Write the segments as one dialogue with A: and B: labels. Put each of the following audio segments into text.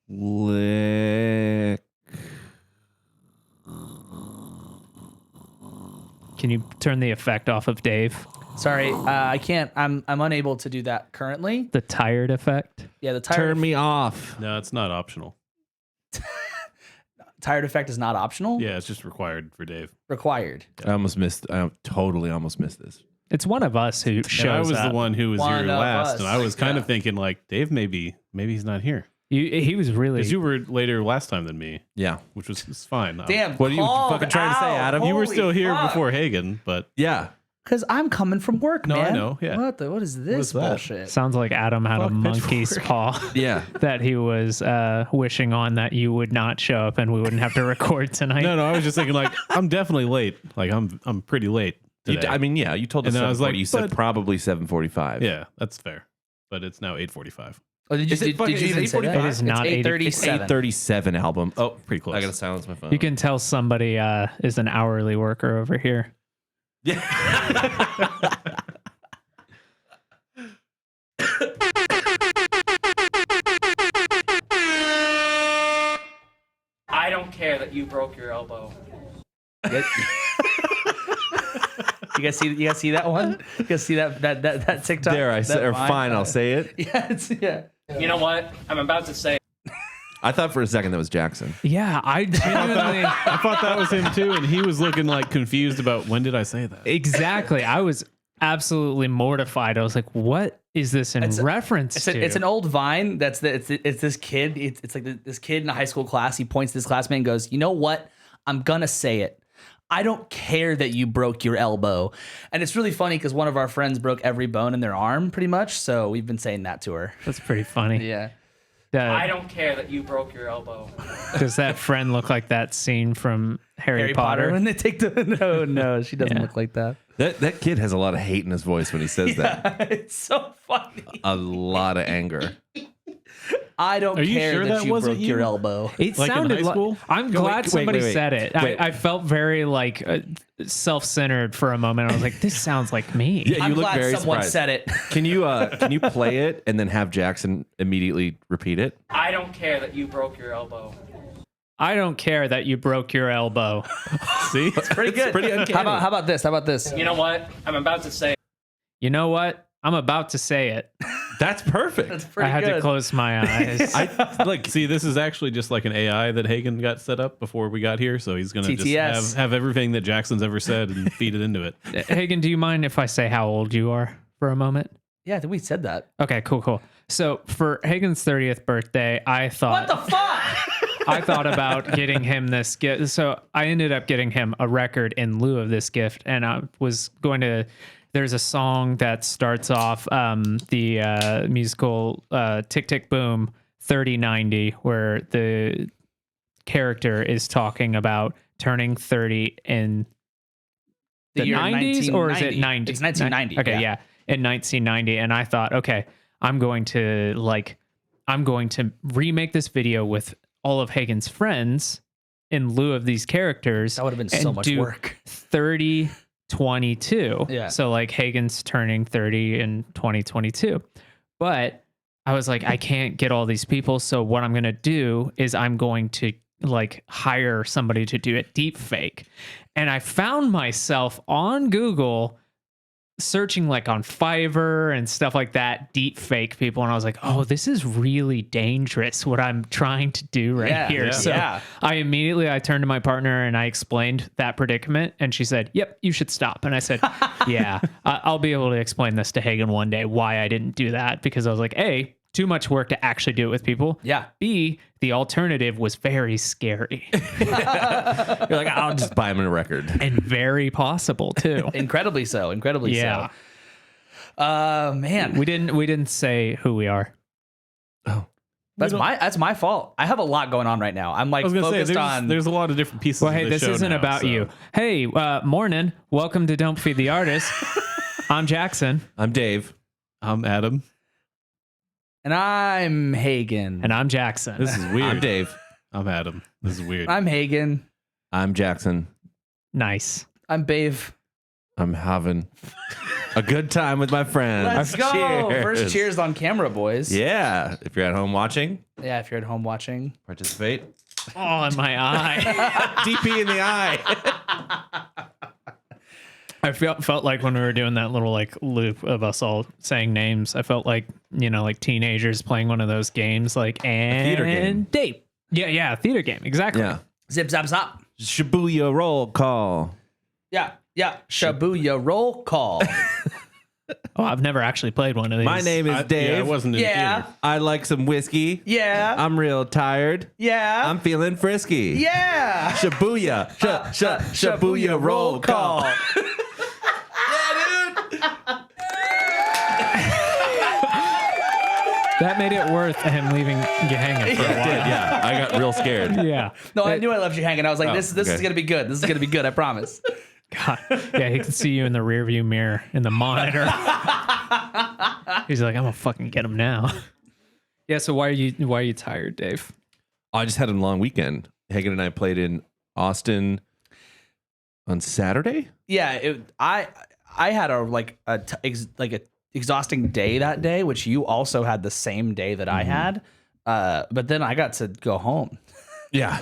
A: Lick.
B: Can you turn the effect off of Dave?
C: Sorry, I can't. I'm unable to do that currently.
B: The tired effect?
C: Yeah, the tired
A: Turn me off.
D: No, it's not optional.
C: tired effect is not optional.
D: Yeah, it's just required for Dave.
C: Required.
A: I totally almost missed this.
B: It's one of us who shows
D: And I was
B: up.
D: the one who was
C: One
D: here
C: of
D: last,
C: us.
D: and I was kind of
C: Yeah.
D: thinking like, Dave, maybe he's not here.
B: He was really...
D: Because you were later last time than me,
A: Yeah.
D: which was it's fine.
C: Damn.
A: What are you fucking trying to say, Adam?
D: You were
C: Holy
D: still here
C: fuck.
D: before Hagen, but
A: Yeah.
C: Because I'm coming from work,
D: No, I
C: man.
D: know, yeah.
C: What is this
D: What's that?
C: bullshit?
B: Sounds like Adam had a
D: Fuck
B: monkey's
D: Pitchfork.
B: paw
A: Yeah.
B: that he was wishing on that you would not show up and we wouldn't have to record tonight.
D: no, I was just thinking like, I'm definitely late. Like I'm pretty late today.
A: You told us
D: And then I was
A: 7:40.
D: like,
A: you said
D: but-
A: probably 7:45.
D: Yeah, that's fair. But it's now 8:45.
C: Oh, did you,
A: Is it
C: did,
A: fucking-
C: did you
A: is
C: even
A: it
C: say that?
A: 8:45?
B: It is not
C: It's
B: 8:37.
C: 8:37.
A: 8:37 album. Oh,
D: Pretty close.
A: I gotta silence my phone.
B: You can tell somebody is an hourly worker over here.
A: Yeah.
B: I don't care that you broke your elbow.
C: You guys see that one? You guys see that TikTok?
A: There, I said,
C: That
A: or
C: Vine?
A: fine, I'll say it.
C: Yeah.
B: You know what? I'm about to say.
A: I thought for a second that was Jackson.
B: Yeah, I genuinely...
D: I thought that was him too, and he was looking like confused about when did I say that?
B: Exactly. I was absolutely mortified. I was like, what is this in reference to?
C: It's an old Vine. It's this kid. It's like this kid in a high school class. He points to his classmate and goes, "You know what? I'm gonna say it. I don't care that you broke your elbow." And it's really funny because one of our friends broke every bone in their arm, pretty much. So we've been saying that to her.
B: That's pretty funny.
C: Yeah.
B: I
E: don't care that you broke your elbow.
B: Does that friend look like that scene from Harry Potter?
C: when they take the no, she doesn't look like that.
A: That kid has a lot of hate in his voice when he says that.
C: It's so funny.
A: A lot of anger.
C: I don't
D: Are you
C: care
D: sure
C: that
D: that
C: you
D: wasn't
C: broke your
D: you?
C: elbow.
B: It
D: Like in
B: sounded
D: high
B: like
D: school?
B: I'm
A: Go,
B: glad
A: wait,
B: somebody
A: wait.
B: said it.
A: Wait.
B: I felt very like self-centered for a moment. I was like, this sounds like me.
A: Yeah,
C: I'm
A: you look
C: glad
A: very
C: someone
A: surprised.
C: said it.
A: Can you play it and then have Jackson immediately repeat it?
E: I don't care that you broke your elbow.
B: I don't care that you broke your elbow.
D: See?
C: Pretty good.
A: pretty uncanny.
C: How about this? How about this?
E: You know what? I'm about to say.
B: You know what? I'm about to say it.
A: That's perfect.
C: That's pretty
B: I had
C: good.
B: to close my eyes.
D: See, this is actually just like an AI that Hagen got set up before we got here, so he's gonna
C: TTS.
D: just have everything that Jackson's ever said and feed it into it.
B: Hagen, do you mind if I say how old you are for a moment?
C: Yeah, I think we said that.
B: Okay, cool. So for Hagen's 30th birthday, I thought...
C: What the fuck?
B: I thought about getting him this gift. So I ended up getting him a record in lieu of this gift. And I was going to, there's a song that starts off the musical Tick, Tick, Boom 3090, where the character is talking about turning 30 in the
C: year
B: 90s, or is it 90?
C: It's 1990.
B: Okay, yeah, in 1990. And I thought, okay, I'm going to remake this video with all of Hagen's friends in lieu of these characters.
C: That would have been so
B: and
C: much
B: do
C: work.
B: 3022.
C: Yeah.
B: So like Hagen's turning 30 in 2022. But I was like, I can't get all these people. So what I'm going to do is I'm going to like hire somebody to do a deep fake. And I found myself on Google searching like on Fiverr and stuff like that, deep fake people. And I was like, oh, this is really dangerous what I'm trying to do right here.
D: yeah.
B: So I turned to my partner and I explained that predicament. And she said, yep, you should stop. And I said, yeah, I'll be able to explain this to Hagen one day, why I didn't do that. Because I was like, A, too much work to actually do it with people.
C: Yeah.
B: B, the alternative was very scary
A: You're like, I'll just buy him a record.
B: and very possible too.
C: Incredibly so.
B: Yeah.
C: Man.
B: We didn't say who we are.
C: That's my fault. I have a lot going on right now. I'm like
D: I was gonna
C: focused
D: say
C: on
D: there's a lot of different pieces.
B: Well,
D: of
B: hey,
D: this
B: this
D: show
B: isn't
D: now,
B: about
D: so.
B: you. Hey, morning. Welcome to Don't Feed the Artist. I'm Jackson.
A: I'm Dave.
D: I'm Adam.
C: and I'm Hagen.
B: And I'm Jackson.
D: This is weird.
A: I'm Dave.
D: I'm Adam. This is weird.
C: I'm Hagen.
A: I'm Jackson.
B: Nice.
C: I'm Bave.
A: I'm having a good time with my friends.
C: Let's go.
A: Cheers.
C: First cheers on camera, boys.
A: Yeah. If you're at home watching,
C: Yeah, if you're at home watching.
A: Participate.
B: Oh, in my eye.
A: DP in the eye.
B: I felt like when we were doing that little like loop of us all saying names, I felt like, like teenagers playing one of those games, like, and
A: theater game.
B: date. Yeah, theater game. Exactly.
A: Yeah.
C: Zip, zap, zap.
A: Shibuya roll call.
C: Yeah. Shibuya roll call.
B: Oh, I've never actually played one of these.
A: My name is Dave.
D: Yeah, I wasn't in the
C: Yeah.
D: theater.
A: I like some whiskey.
C: Yeah.
A: I'm real tired.
C: Yeah.
A: I'm feeling frisky.
C: Yeah.
A: Shibuya. Shibuya roll call.
B: That made it worth him leaving you hanging for a while.
A: Yeah, I got real scared.
B: Yeah.
C: No, I knew I left you hanging. I was like, this
A: okay.
C: is gonna be good. This is gonna be good. I promise.
B: God. Yeah, he can see you in the rearview mirror in the monitor. He's like, I'm gonna fucking get him now. Yeah. So why are you tired, Dave?
A: I just had a long weekend. Hagen and I played in Austin on Saturday.
C: Yeah. I had a exhausting day that day, which you also had the same day that I had. But then I got to go home.
A: Yeah.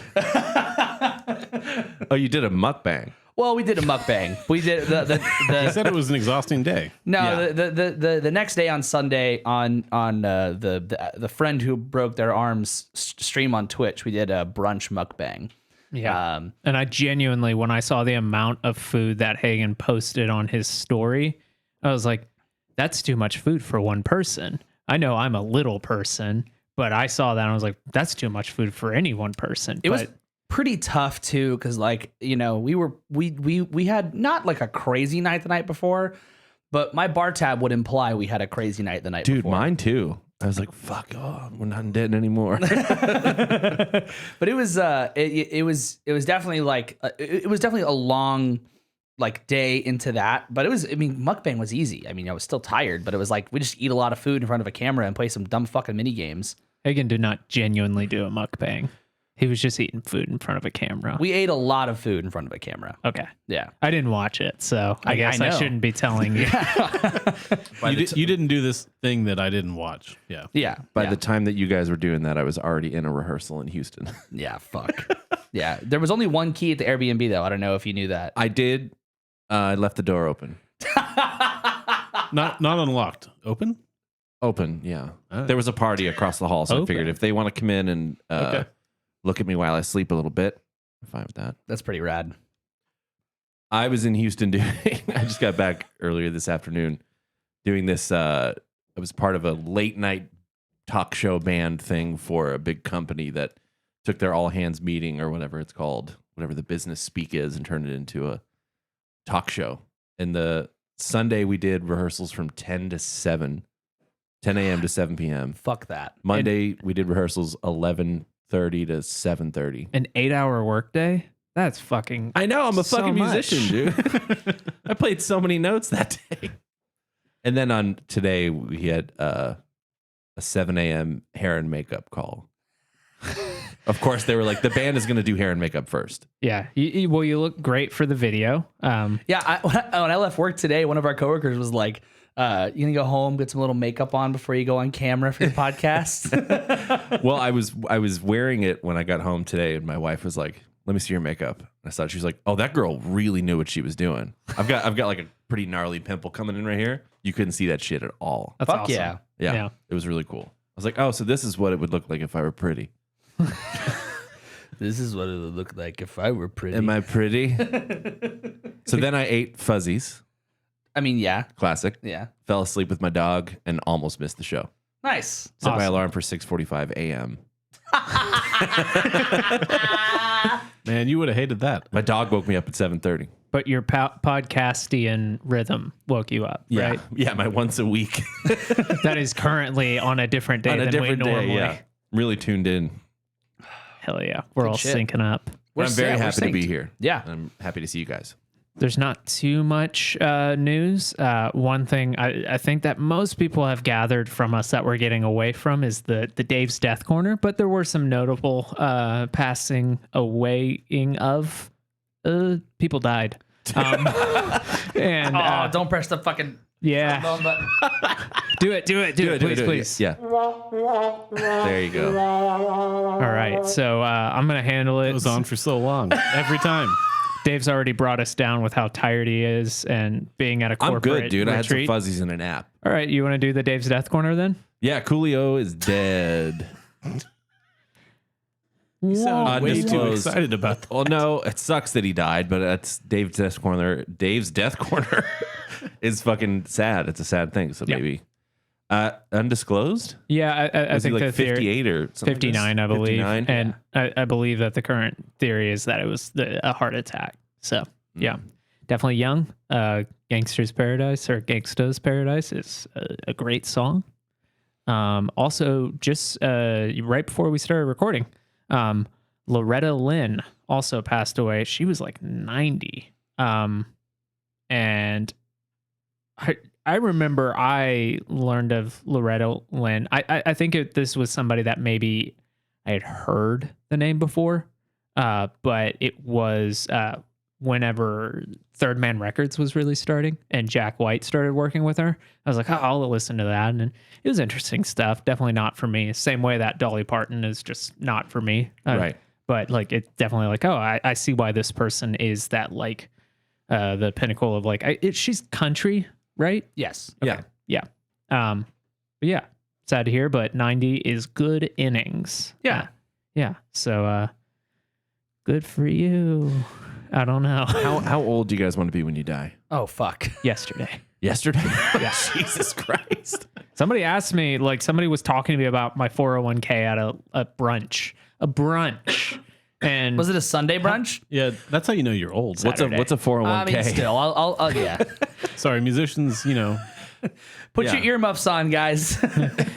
A: Oh, you did a mukbang.
C: Well, we did a mukbang. We did
D: He
C: the
D: said it was an exhausting day.
C: no the next day on Sunday on the friend who broke their arms stream on Twitch. We did a brunch mukbang.
B: Yeah. And I genuinely, when I saw the amount of food that Hagen posted on his story, I was like, that's too much food for one person. I know I'm a little person, but I saw that and I was like, that's too much food for any one person.
C: It was pretty tough too, because we had not like a crazy night the night before, but my bar tab would imply we had a crazy night the night before.
A: Dude, mine too. I was like, fuck, we're not dead anymore.
C: But it was definitely like it was definitely a long like day into that, but mukbang was easy. I mean, I was still tired, but it was like we just eat a lot of food in front of a camera and play some dumb fucking mini games.
B: Hagen did not genuinely do a mukbang. He was just eating food in front of a camera.
C: We ate a lot of food in front of a camera.
B: Okay.
C: Yeah.
B: I didn't watch it, so I guess I
C: know.
B: shouldn't be telling you.
D: You didn't do this thing that I didn't watch. Yeah.
C: Yeah.
A: By the time that you guys were doing that, I was already in a rehearsal in Houston.
C: Yeah, fuck. Yeah. There was only one key at the Airbnb though. I don't know if you knew that.
A: I did. I left the door open.
D: Not unlocked. Open?
A: Open, yeah.
D: Oh.
A: There was a party across the hall, so I
B: Open.
A: figured if they want to come in and
D: Okay.
A: look at me while I sleep a little bit, I'm fine with that.
C: That's pretty rad.
A: I was in Houston doing. I just got back earlier this afternoon doing this. I was part of a late night talk show band thing for a big company that took their all hands meeting or whatever it's called, whatever the business speak is, and turned it into a talk show. And the Sunday we did rehearsals from 10 a.m. to 7 p.m.
C: Fuck that.
A: Monday we did rehearsals 11:30 to 7:30.
B: An 8-hour workday? That's fucking.
A: I know, I'm a
B: so
A: fucking
B: much.
A: musician, dude. I played so many notes that day. And then on today, we had a 7 a.m. hair and makeup call. Of course, they were like, the band is going to do hair and makeup first.
B: Yeah. You look great for the video.
C: Yeah, when I left work today, one of our coworkers was like, you gonna go home, get some little makeup on before you go on camera for your podcast?
A: Well, I was wearing it when I got home today, and my wife was like, let me see your makeup. And I thought she was like, oh, that girl really knew what she was doing. I've got like a pretty gnarly pimple coming in right here. You couldn't see that shit at all.
B: That's
C: Fuck
B: awesome.
C: yeah.
A: Yeah, it was really cool. I was like, oh, so this is what it would look like if I were pretty.
C: This is what it would look like if I were pretty.
A: Am I pretty? So then I ate fuzzies.
C: I mean, yeah.
A: Classic.
C: Yeah.
A: Fell asleep with my dog and almost missed the show.
C: Nice.
A: Set my
B: Awesome.
A: alarm for 6:45 a.m.
D: Man, you would have hated that.
A: My dog woke me up at 7:30.
B: But your podcastian rhythm woke you up, right?
A: Yeah, my once a week.
B: That is currently on a different day
A: On a
B: than
A: different
B: we
A: day,
B: normally.
A: yeah. Really tuned in.
B: Hell yeah. We're all
C: shit.
B: syncing up.
A: I'm very
C: we're
A: happy to be
C: synced.
A: here.
C: Yeah.
A: I'm happy to see you guys.
B: There's not too much news. One thing I think that most people have gathered from us that we're getting away from is the Dave's Death Corner, but there were some notable passing awaying of people died. And
C: Don't press the fucking
B: yeah,
C: button.
B: Do it. Please.
A: Yeah. There you go.
B: All right. So I'm going to handle it.
D: It was on for so long. Every time.
B: Dave's already brought us down with how tired he is and being at a
A: I'm
B: corporate
A: good, dude. I had some
B: retreat.
A: fuzzies in a nap.
B: All right. You want to do the Dave's Death Corner then?
A: Yeah, Coolio is dead.
D: You sound way too
A: Undisclosed.
D: excited about that.
A: Well, no, it sucks that he died, but that's Dave's Death Corner. Dave's Death Corner is fucking sad. It's a sad thing. So
B: Yeah.
A: maybe undisclosed.
B: Yeah, I
A: Was he
B: think
A: like
B: the theory,
A: 58 or something?
B: 59, I believe.
A: 59?
B: And I believe that the current theory is that it was a heart attack. So, yeah, definitely young. Gangster's Paradise or Gangsta's Paradise is a great song. Also, just right before we started recording, Loretta Lynn also passed away. She was like 90. And I remember I learned of Loretta Lynn. I think this was somebody that maybe I had heard the name before, but it was whenever Third Man Records was really starting and Jack White started working with her. I was like, oh, I'll listen to that. And it was interesting stuff. Definitely not for me. Same way that Dolly Parton is just not for me.
A: Right.
B: But like, it's definitely like, oh, I see why this person is that like the pinnacle of like, she's country, right?
C: Yes.
A: Yeah.
B: Yeah. But yeah, sad to hear, but 90 is good innings.
C: Yeah.
B: Yeah. So, good for you. I don't know.
A: How old do you guys want to be when you die?
C: Oh, fuck.
B: Yesterday.
A: Yesterday? Yeah. Jesus Christ.
B: Somebody asked me, like somebody was talking to me about my 401k at a brunch. And
C: Was it a Sunday brunch?
D: Yeah, that's how you know you're old.
A: What's a 401k?
C: I mean, still, I'll yeah.
D: Sorry, musicians,
C: Put
A: Yeah.
C: your earmuffs on, guys.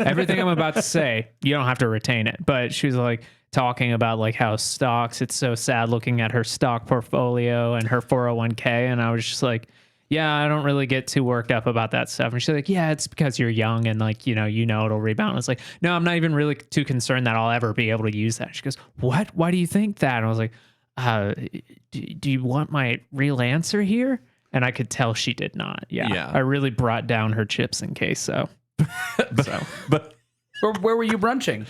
B: everything I'm about to say, you don't have to retain it. But she was like talking about like how stocks, it's so sad looking at her stock portfolio and her 401k. And I was just like, yeah, I don't really get too worked up about that stuff. And she's like, yeah, it's because you're young and like, you know, it'll rebound. I was like, no, I'm not even really too concerned that I'll ever be able to use that. She goes, what? Why do you think that? And I was like, do you want my real answer here? And I could tell she did not. Yeah. I really brought down her chips in case so.
A: But
C: Where were you brunching?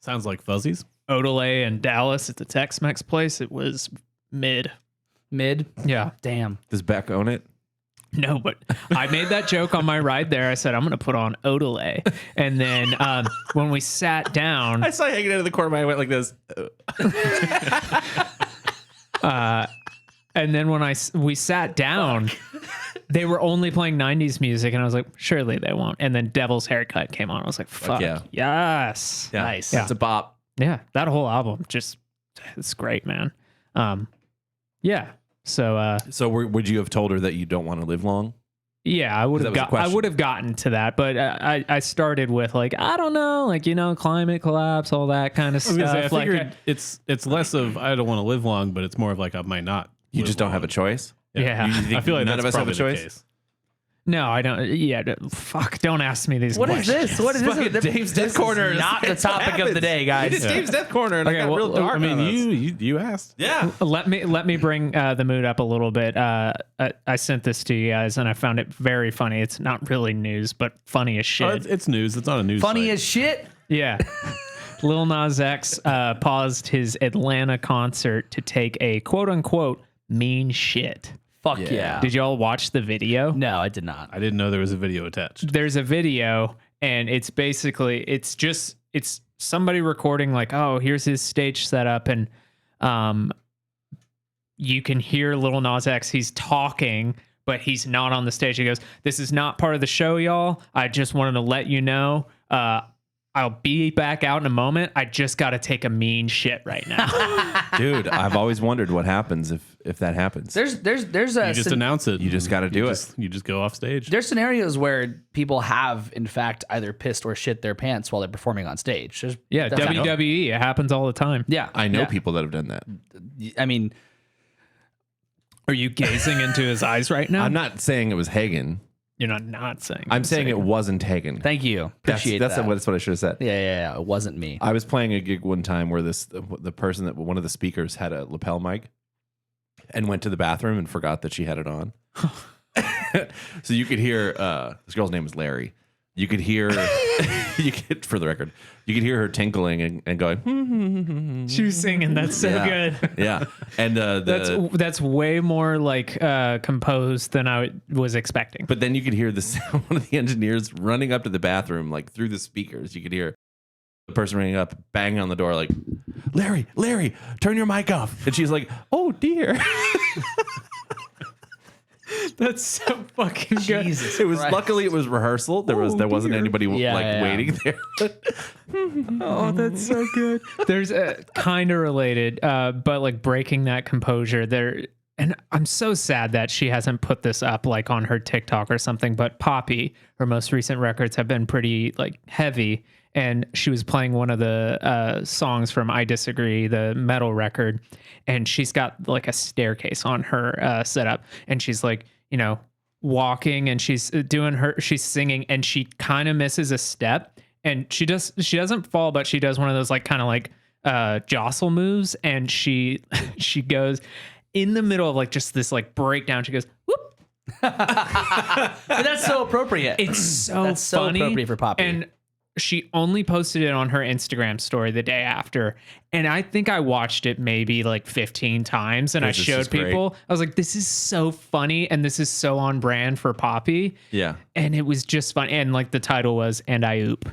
D: Sounds like fuzzies.
B: Odelay and Dallas at the Tex-Mex place, it was mid.
C: Mid?
B: Yeah.
C: Damn.
A: does Beck own it?
B: No, but I made that joke on my ride there. I said, I'm going to put on Odelay. And then when we sat down,
A: I saw you hanging out of the corner. I went like this.
B: and then when we sat down, they were only playing 90s music. And I was like, surely they won't. And then Devil's Haircut came on. I was like, fuck
A: yeah.
B: yes.
A: Yeah.
C: Nice.
B: Yeah.
A: It's a bop.
B: Yeah, that whole album it's great, man. Yeah. So
A: So would you have told her that you don't want to live long?
B: yeah, I would
A: That
B: have
A: was the question.
B: I would have gotten to that, but I started with like, I don't know, like, you know, climate collapse, all that kind of
D: I was gonna say, I
B: stuff.
D: figured it's less of I don't want to live long, but it's more of like I might not.
A: You
D: live
A: just don't
D: long.
A: have a choice?
B: Yeah.
A: You think
D: I feel like
A: none of
D: that's
A: us have a
D: probably the
A: choice?
D: case.
B: No, I don't. Yeah, fuck. Don't ask me these
C: What is
B: questions.
C: this? What is
A: Fucking
C: this?
A: Dave's
C: This
A: Death Corner
C: is
A: is-
C: not the
A: it's what
C: topic of the
A: happens.
C: day, guys.
A: It's Dave's Death Corner, and
B: Okay,
A: I got
B: well,
A: real dark.
D: I mean,
A: on us.
D: you asked.
A: Yeah.
B: Let me bring the mood up a little bit. I sent this to you guys, and I found it very funny. It's not really news, but funny as shit.
D: Oh, it's news. It's not a news.
C: Funny
D: site.
C: as shit.
B: Yeah. Lil Nas X paused his Atlanta concert to take a quote unquote mean shit.
C: Fuck
A: Yeah.
C: yeah.
B: Did y'all watch the video?
C: No, I did not.
D: I didn't know there was a video attached.
B: There's a video, and it's basically it's somebody recording like, oh, here's his stage setup, and you can hear Lil Nas X. He's talking, but he's not on the stage. He goes, "This is not part of the show, y'all. I just wanted to let you know. I'll be back out in a moment. I just got to take a mean shit right now."
A: Dude, I've always wondered what happens if that happens.
C: There's a
D: You just announce it.
A: You just gotta do it.
D: You just go off stage.
C: there's scenarios where people have in fact either pissed or shit their pants while they're performing on stage. There's
B: Yeah,
C: that's not-
B: WWE. It happens all the time.
C: Yeah,
A: I know
C: yeah.
A: people that have done that.
C: I mean,
B: Are you gazing into his eyes right now?
A: I'm not saying it was Hagen.
B: You're not saying.
A: I'm saying it wasn't Hagen.
C: thank you. Appreciate
A: that's
C: that.
A: what I should have said.
C: Yeah. It wasn't me.
A: I was playing a gig one time where the person that one of the speakers had a lapel mic and went to the bathroom and forgot that she had it on. So you could hear this girl's name is Larry. you could hear, for the record, you could hear her tinkling and going.
B: She was singing. That's so
A: Yeah.
B: good.
A: Yeah, and
B: That's way more like composed than I was expecting.
A: but then you could hear the sound, one of the engineers running up to the bathroom, like through the speakers. You could hear the person ringing up, banging on the door, like, Larry, turn your mic off. And she's like, oh dear.
B: That's so fucking good.
C: Jesus
A: It was
C: Christ.
A: luckily it was rehearsal. There wasn't anybody
C: Yeah.
A: waiting there.
B: Oh, that's so good. There's a kind of related, but like breaking that composure there. And I'm so sad that she hasn't put this up like on her TikTok or something. But Poppy, her most recent records have been pretty like heavy. And she was playing one of the songs from I Disagree, the metal record. And she's got like a staircase on her setup. And she's like, walking and she's singing and she kind of misses a step. And she doesn't fall, but she does one of those like kind of like jostle moves. And she goes in the middle of like just this like breakdown. She goes, whoop.
C: But that's so appropriate.
B: It's so
C: That's so
B: funny.
C: appropriate for Poppy.
B: And she only posted it on her Instagram story the day after. And I think I watched it maybe like 15 times and I
A: This is
B: showed
A: great.
B: people. I was like, this is so funny and this is so on brand for Poppy.
A: Yeah.
B: And it was just fun. And like the title was And I Oop.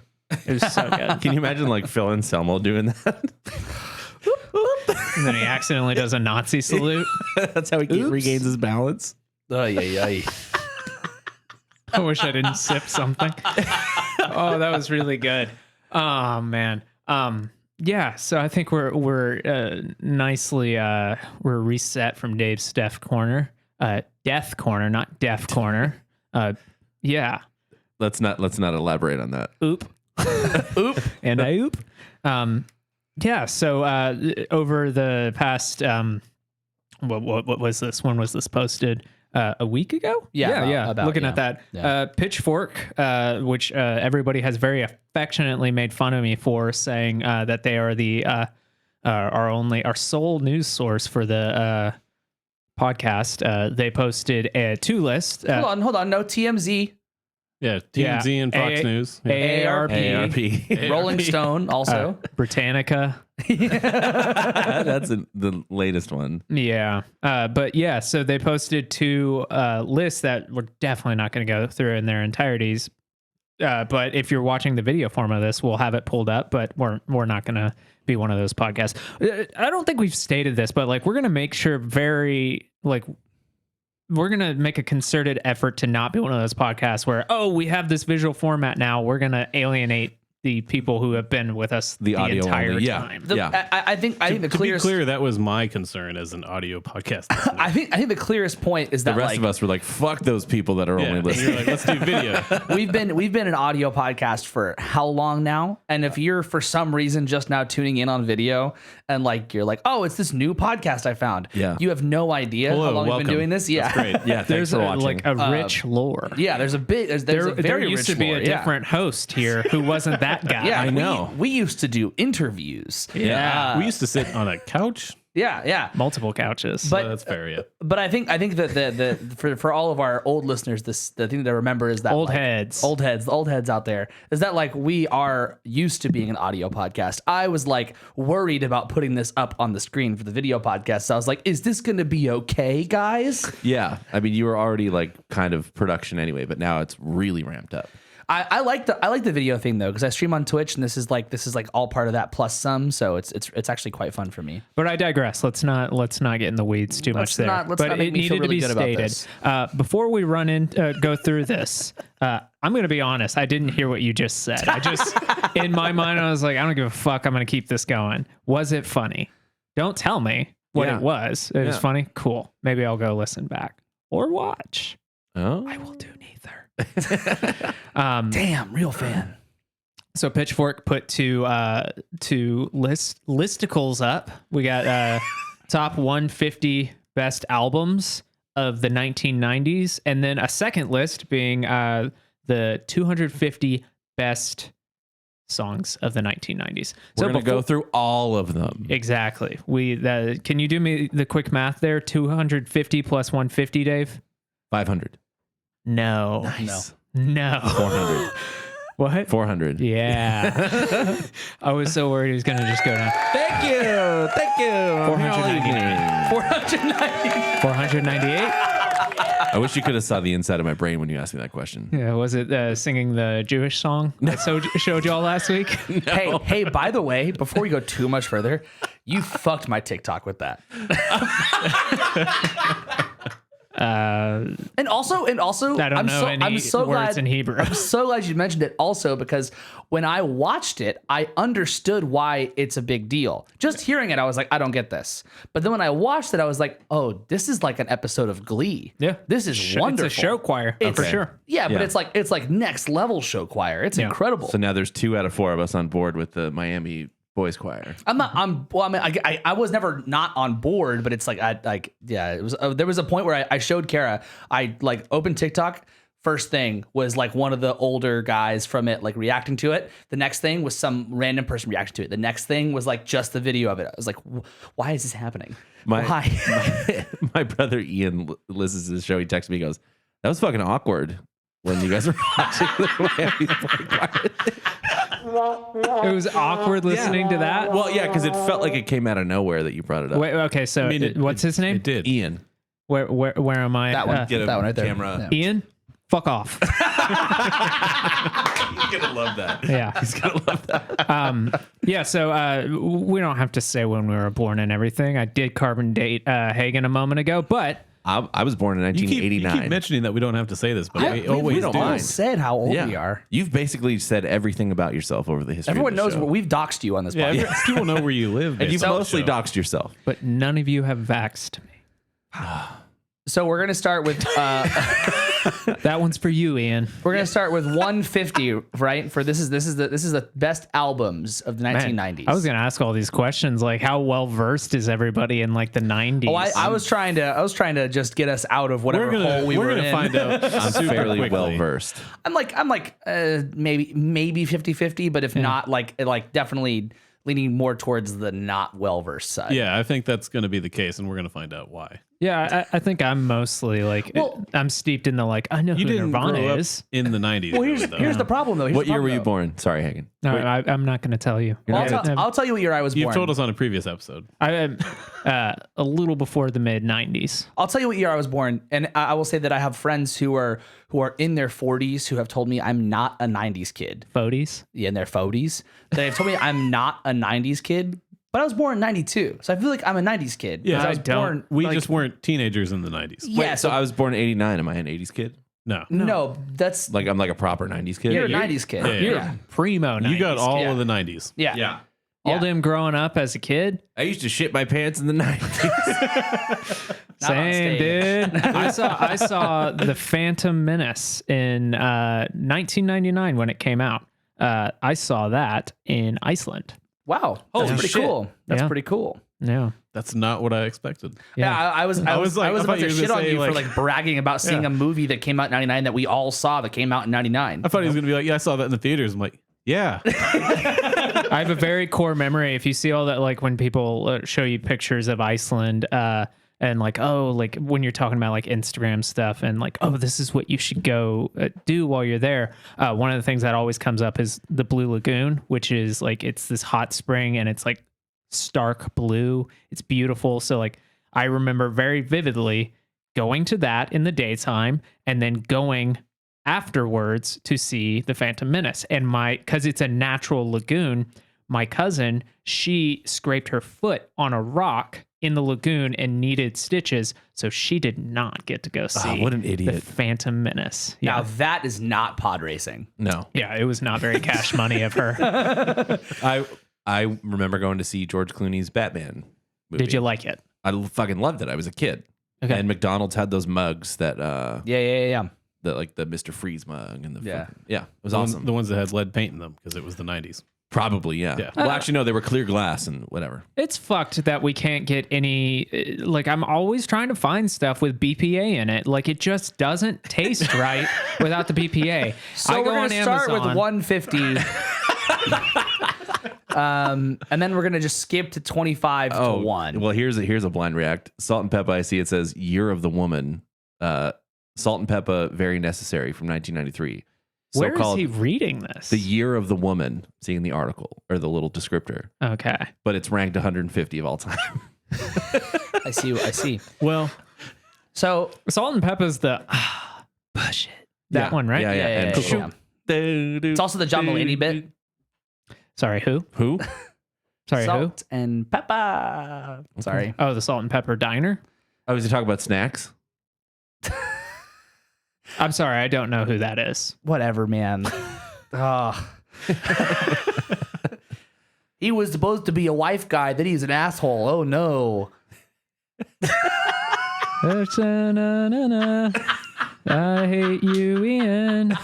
B: It was so good.
A: Can you imagine like Phil Anselmo doing that?
B: And then he accidentally does a Nazi salute.
A: That's how he regains his balance.
C: Ay.
B: I wish I didn't sip something. Oh, that was really good. Oh man. Yeah, so I think we're nicely we're reset from Dave's Deaf Corner. Death Corner, not Deaf Corner. Yeah.
A: Let's not elaborate on that.
B: Oop. Oop. And I oop. Yeah, so over the past what was this? When was this posted? A week ago?
C: Yeah, about,
B: Looking at that.
C: Yeah.
B: Pitchfork, which everybody has very affectionately made fun of me for, saying that they are the our sole news source for the podcast. They posted a 2 list.
C: Hold on. No, TMZ,
D: Yeah, TMZ and Fox News. Yeah.
B: AARP,
C: Rolling Stone, also.
B: Britannica.
A: That's the latest one.
B: Yeah. But yeah, so they posted 2 lists that we're definitely not going to go through in their entirities. But if you're watching the video form of this, we'll have it pulled up, but we're not going to be one of those podcasts. I don't think we've stated this, but like we're going to make sure we're going to make a concerted effort to not be one of those podcasts where, we have this visual format now. We're going to alienate the people who have been with us the
A: audio
B: entire
A: only. Yeah.
B: time.
C: I think the
D: To be
C: clearest
D: clear, that was my concern as an audio podcast listener.
C: I think the clearest point is
A: The
C: that
A: rest
C: like
A: of us were like, fuck those people that are
D: Yeah.
A: only
D: And you're
A: listening.
D: like, let's do video.
C: we've been an audio podcast for how long now? And if you're for some reason just now tuning in on video and like you're like, oh, it's this new podcast I found.
A: Yeah.
C: You have no idea
D: Hello,
C: how long we've
D: welcome.
C: been doing this. Yeah.
D: That's great.
A: Yeah, thanks
B: There's
A: for watching.
B: like a rich lore.
C: Yeah, there's a very
B: There used
C: rich
B: to be
C: lore,
B: a
C: yeah.
B: different host here who wasn't that guy.
C: Yeah,
A: I know.
C: We used to do interviews.
D: We used to sit on a couch.
C: Yeah.
B: Multiple couches.
C: But
D: That's fair, yeah.
C: But I think that the for all of our old listeners, the thing to remember is that
B: Old
C: like,
B: heads.
C: old heads out there, is that like we are used to being an audio podcast. I was like worried about putting this up on the screen for the video podcast. So I was like, is this going to be okay, guys?
A: Yeah. I mean, you were already like kind of production anyway, but now it's really ramped up.
C: I like the video thing though, because I stream on Twitch and this is like all part of that plus some. So it's actually quite fun for me.
B: But I digress. Let's not get in the weeds too much there.
C: Let's
B: but
C: not make
B: it
C: me feel
B: needed
C: really
B: to be
C: good about
B: stated.
C: this.
B: Before we go through this, I'm going to be honest. I didn't hear what you just said. I just, in my mind, I was like, I don't give a fuck. I'm going to keep this going. Was it funny? Don't tell me what
A: Yeah.
B: it was. It was
A: Yeah.
B: funny. Cool. Maybe I'll go listen back or watch.
A: Oh.
B: I will do neither.
C: Damn, real fan.
B: So Pitchfork put two listicles up. We got top 150 best albums of the 1990s, and then a second list being the 250 best songs of the 1990s.
A: We're going to go through all of them.
B: Exactly. Can you do me the quick math there? 250 plus 150, Dave?
A: 500.
B: No.
A: Nice.
B: No.
A: 400.
B: What?
A: 400.
B: Yeah. I was so worried he was going to just go down.
A: Thank you. Thank you.
B: 499.
C: 490.
B: 498?
A: I wish you could have saw the inside of my brain when you asked me that question.
B: Yeah, was it singing the Jewish song I showed y'all last week?
C: Hey, by the way, before we go too much further, you fucked my TikTok with that. And also,
B: I don't know any
C: I'm so
B: words
C: glad
B: in Hebrew.
C: I'm so glad you mentioned it also, because when I watched it, I understood why it's a big deal. Just hearing it, I was like, I don't get this. But then when I watched it, I was like, oh, this is like an episode of Glee.
B: Yeah.
C: This is wonderful.
B: It's a show choir, for sure.
C: Yeah, but
A: Yeah.
C: it's like next level show choir. It's incredible.
A: So now there's 2 out of 4 of us on board with the Miami Boys Choir.
C: I was never not on board, but it's like, it was, there was a point where I showed Kara, I like opened TikTok. First thing was like one of the older guys from it, like reacting to it. The next thing was some random person reacting to it. The next thing was like just the video of it. I was like, why is this happening? Why?
A: My brother Ian listens to the show. He texts me, he goes, that was fucking awkward when you guys were watching the Miami Boys Choir.
B: It was awkward listening to that.
A: Well, yeah, because it felt like it came out of nowhere that you brought it up.
B: Wait, okay, so what's his name?
D: It did.
A: Ian.
B: Where am I?
C: That one.
A: Get a
C: That one right there.
A: camera.
C: Yeah.
B: Ian? Fuck off.
A: He's gonna love that.
B: Yeah.
A: He's gonna love that.
B: Yeah, so we don't have to say when we were born and everything. I did carbon date Hagen a moment ago, but
A: I was born in
D: You
A: 1989.
D: keep mentioning that we don't have to say this, but we always
A: don't
D: do.
A: mind.
C: Said how old we are.
A: You've basically said everything about yourself over the history.
C: Everyone
A: of the
C: knows
A: show.
C: we've doxed you on this
D: Yeah,
C: podcast.
D: people know where you live.
A: And you've
D: based on the
A: mostly
D: show.
A: doxed yourself.
B: but none of you have vaxxed me.
C: So we're gonna start with
B: That one's for you, Ian.
C: we're gonna start with 150, right? For this is the best albums of the 1990s.
B: I was gonna ask all these questions, like how well versed is everybody in like the 90s?
C: Oh, I was trying to just get us out of whatever hole we were
D: gonna
C: in.
D: find out.
A: I'm
D: super
A: fairly
D: quickly.
A: well versed.
C: I'm like maybe 50-50, but if not, like definitely leaning more towards the not well versed side.
D: Yeah, I think that's going to be the case, and we're going to find out why.
B: Yeah, I think I'm mostly like I'm steeped in the like I know
D: You
B: who
D: didn't
B: Nirvana
D: grow up
B: is.
D: in the 90s.
C: Well,
D: really, though.
C: here's the problem though.
A: What year were you born? Sorry, Hagen.
B: No, I'm not going to tell you.
C: Well, I'll tell you what year I was
D: You've
C: born.
D: told us on a previous episode.
B: I am a little before the mid 90s.
C: I'll tell you what year I was born, and I will say that I have friends who are in their 40s who have told me I'm not a 90s kid.
B: 40s.
C: Yeah, in their 40s. They have told me I'm not a 90s kid, but I was born in 92. So I feel like I'm a 90s kid.
D: Yeah,
C: because
B: I
C: was
B: don't.
C: born
D: We
C: like-
D: just weren't teenagers in the 90s.
C: Yeah,
A: So I was born in 89. Am I an 80s kid?
D: No.
C: no, that's
A: Like I'm like a proper 90s kid?
C: you're a 90s kid.
D: yeah,
B: You're
C: Yeah.
B: primo 90s.
D: You got all
C: yeah.
D: of the 90s.
C: Yeah.
A: Yeah.
B: all
C: yeah.
B: them growing up as a kid.
A: I used to shit my pants in the 90s.
C: Not on
B: Same,
C: stage.
B: dude. I saw the Phantom Menace in 1999 when it came out. I saw that in Iceland.
C: Wow.
A: Holy
C: That's pretty
A: shit.
C: cool. That's
B: Yeah.
C: pretty cool.
B: Yeah.
D: That's not what I expected.
C: Yeah, I was
D: I was
C: about
D: thought
C: to
D: you were
C: shit
D: gonna
C: on
D: say,
C: you for
D: like-
C: like bragging about seeing a movie that came out in 99 that we all saw that came out in 99.
D: I thought he was going to be like, yeah, I saw that in the theaters. I'm like, yeah.
B: I have a very core memory. If you see all that, like when people show you pictures of Iceland, and like, oh, like when you're talking about like Instagram stuff and like, oh, this is what you should go do while you're there. One of the things that always comes up is the Blue Lagoon, which is like, it's this hot spring and it's like stark blue. It's beautiful. So like, I remember very vividly going to that in the daytime and then going afterwards to see the Phantom Menace. And because it's a natural lagoon, my cousin, she scraped her foot on a rock in the lagoon and needed stitches, so she did not get to go see
A: what an
B: the
A: idiot.
B: Phantom Menace.
C: Now
B: Yeah,
C: that is not pod racing.
A: No.
B: yeah, it was not very cash money of her.
A: I remember going to see George Clooney's Batman movie.
B: Did you like it?
A: I fucking loved it. I was a kid.
B: Okay.
A: And McDonald's had those mugs that
C: Yeah.
A: the like the Mr. Freeze mug and the
C: Yeah.
A: fucking- yeah, it was
D: The
A: awesome.
D: ones that had lead paint in them because it was the 90s.
A: Probably, yeah.
D: Yeah.
A: Well, actually, no, they were clear glass and whatever.
B: It's fucked that we can't get any. Like, I'm always trying to find stuff with BPA in it. Like, it just doesn't taste right without the BPA.
C: So
B: I
C: we're
B: go
C: gonna
B: on
C: start with
B: Amazon.
C: 150. And then we're gonna just skip to 25 to 1.
A: Well, here's a blind react. Salt and Pepper. I see it says "Year of the Woman." Salt and Pepper, very necessary from 1993.
B: Where is
A: so-called
B: he reading this?
A: the year of the woman, seeing the article or the little descriptor,
B: Okay.
A: but it's ranked 150 of all time.
C: I see.
D: Well,
C: So
B: Salt and Pepper's the push it. That
A: Yeah.
B: one, right?
A: Yeah, yeah.
C: yeah,
A: And
C: yeah, yeah. It's also the John Mulaney bit.
B: Sorry, who?
A: Who?
B: Sorry,
C: Salt and pepper. Sorry.
B: who? Oh, the Salt and Pepper Diner.
A: I was talking about snacks.
B: I'm sorry, I don't know who that is.
C: Whatever, man. Oh. He was supposed to be a wife guy, then he's an asshole. Oh no.
B: I hate you, Ian.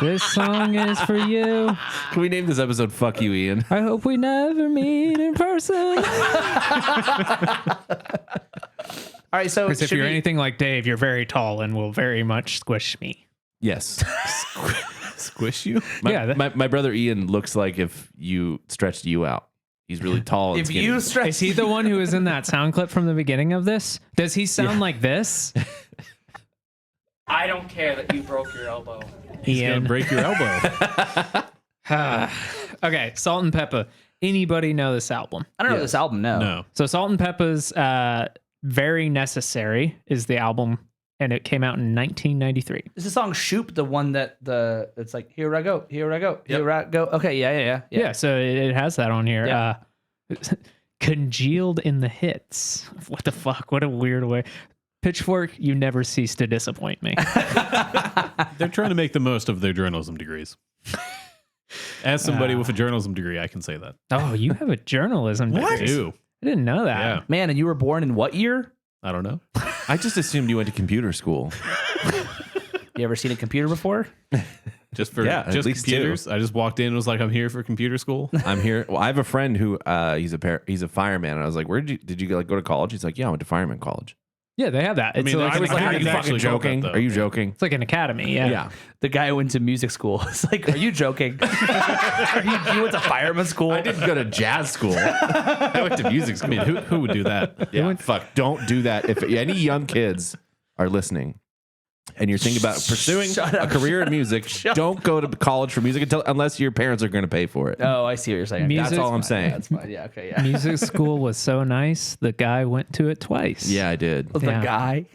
B: This song is for you.
A: Can we name this episode "Fuck You, Ian"?
B: I hope we never meet in person.
C: All right, so
B: Because if
C: should
B: you're
C: we-
B: anything like Dave, you're very tall and will very much squish me.
A: Yes.
D: squish you.
A: My brother Ian looks like if you stretched you out. He's really tall. And
C: if
A: skinny.
C: you stretch
B: Is he the one who was in that sound clip from the beginning of this? Does he sound like this?
E: I don't care that you broke your elbow.
D: He's gonna
B: Ian.
D: break your elbow.
B: Okay, Salt and Pepper. Anybody know this album?
C: I don't know this album, no.
D: No.
B: So Salt and Pepper's Very Necessary is the album, and it came out in 1993.
C: Is the song Shoop the one that it's like here I go, here I go, here I go. Okay, yeah.
B: Yeah, so it has that on here.
C: Yeah.
B: Congealed in the hits. What the fuck? What a weird way. Pitchfork, you never cease to disappoint me.
D: They're trying to make the most of their journalism degrees. As somebody with a journalism degree, I can say that.
B: Oh, you have a journalism degree.
D: I do.
B: I didn't know that.
D: Yeah.
C: Man, and you were born in what year?
D: I don't know.
A: I just assumed you went to computer school.
C: You ever seen a computer before?
D: Just for
A: Yeah, at
D: just
A: least
D: computers. I just walked in and was like, I'm here for computer school.
A: I'm here. Well, I have a friend who he's a fireman, and I was like, "Where did you go to college?" He's like, "Yeah, I went to fireman college."
B: Yeah, they have that. It's
D: mean,
B: like
D: I
B: an
D: was like,
B: academy.
D: are you actually
A: joking?
D: that, though.
A: Are you joking?
B: It's like an academy. Yeah.
A: Yeah.
C: The guy who went to music school. It's like, are you joking? you went to fireman school?
A: I didn't go to jazz school. I went to music
D: I
A: school.
D: mean, who would do that?
A: Yeah, fuck. Don't do that. If any young kids are listening and you're thinking about pursuing
C: Shut
A: a
C: up.
A: career in music, don't go to college for music unless your parents are going to pay for it.
C: Oh, I see what you're saying.
B: Music-
A: That's all I'm saying.
C: That's fine. Yeah, okay, yeah.
B: Music school was so nice. The guy went to it twice.
A: Yeah, I did.
C: The
B: Yeah.
C: guy.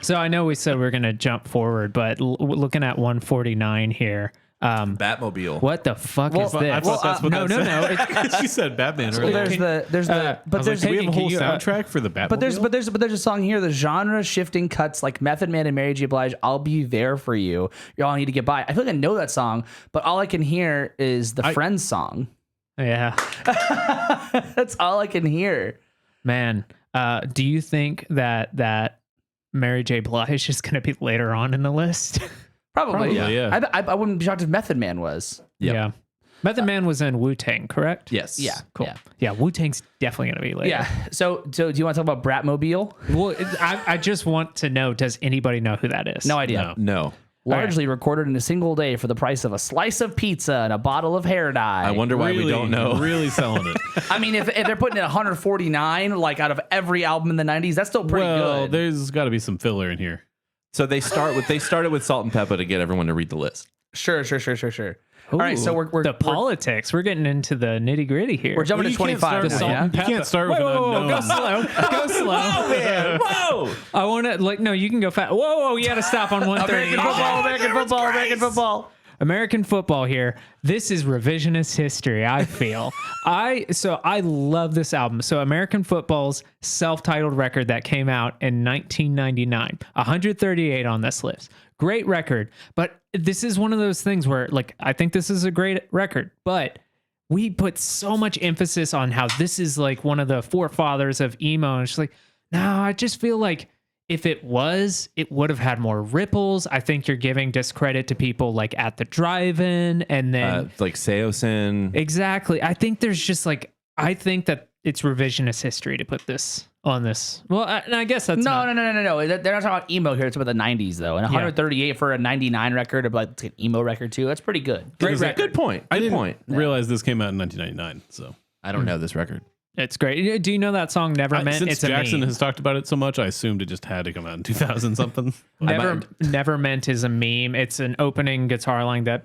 B: So I know we said we are going to jump forward, but looking at 149 here,
A: Batmobile.
B: what the fuck
C: Well,
B: is
C: I
B: this?
D: thought that's what
B: no.
D: she said Batman
C: Well,
D: earlier.
C: there's the
D: I
C: but
D: was
C: there's
D: like, do we have a
B: can
D: whole
B: you,
D: soundtrack for the Batmobile?
C: but there's a song here. The genre shifting cuts like Method Man and Mary J. Blige. I'll be there for you. You're all I need to get by. I feel like I know that song, but all I can hear is the Friends song.
B: Yeah,
C: That's all I can hear.
B: man. Do you think that Mary J. Blige is going to be later on in the list?
C: Probably,
D: yeah.
C: I wouldn't be shocked if Method Man was.
A: Yep.
B: Yeah. Method Man was in Wu-Tang, correct?
A: Yes.
C: Yeah,
B: Cool.
C: Yeah.
B: Yeah, Wu-Tang's definitely going to be later.
C: Yeah. So do you want to talk about Bratmobile?
B: Well, I just want to know, does anybody know who that is?
C: No idea.
A: No.
C: Largely recorded in a single day for the price of a slice of pizza and a bottle of hair dye.
A: I wonder why we don't know.
D: Really selling it.
C: I mean, if they're putting in 149, like out of every album in the 90s, that's still pretty
D: Well,
C: good.
D: there's got to be some filler in here.
A: So they started with Salt and Pepper to get everyone to read the list.
C: Sure. All right, so we're
B: the politics. We're getting into the nitty gritty here.
C: we're jumping to
D: Well, you can't
C: 25
D: start
C: now,
D: with
C: yeah?
D: You can't start with an unknown.
B: Go slow. Go slow.
A: Whoa, man. Whoa.
B: I want to, no, you can go fast. Whoa, you got to stop on 130.
C: American football.
B: American football here. This is revisionist history, I feel. I love this album. So American football's self-titled record that came out in 1999. 138 on this list. Great record. But this is one of those things where, like, I think this is a great record, but we put so much emphasis on how this is like one of the forefathers of emo. And it's like, no, I just feel like if it would have had more ripples. I think you're giving discredit to people like At the Drive-In and then
A: Like Seosin.
B: exactly. I think there's just like, I think that it's revisionist history to put this on this. Well, and I guess that's
C: No. They're not talking about emo here. It's about the 90s, though. And 138 for a 99 record, about it's an emo record, too. That's pretty good.
A: Great record. Good point.
D: I
A: Good
D: didn't
A: point.
D: realize this came out in 1999. So
A: I don't know this record.
B: It's great. Do you know that song Never Meant?
D: Since
B: It's a
D: Jackson
B: meme.
D: has talked about it so much, I assumed it just had to come out in 2000 something.
B: Never Meant is a meme. It's an opening guitar line that.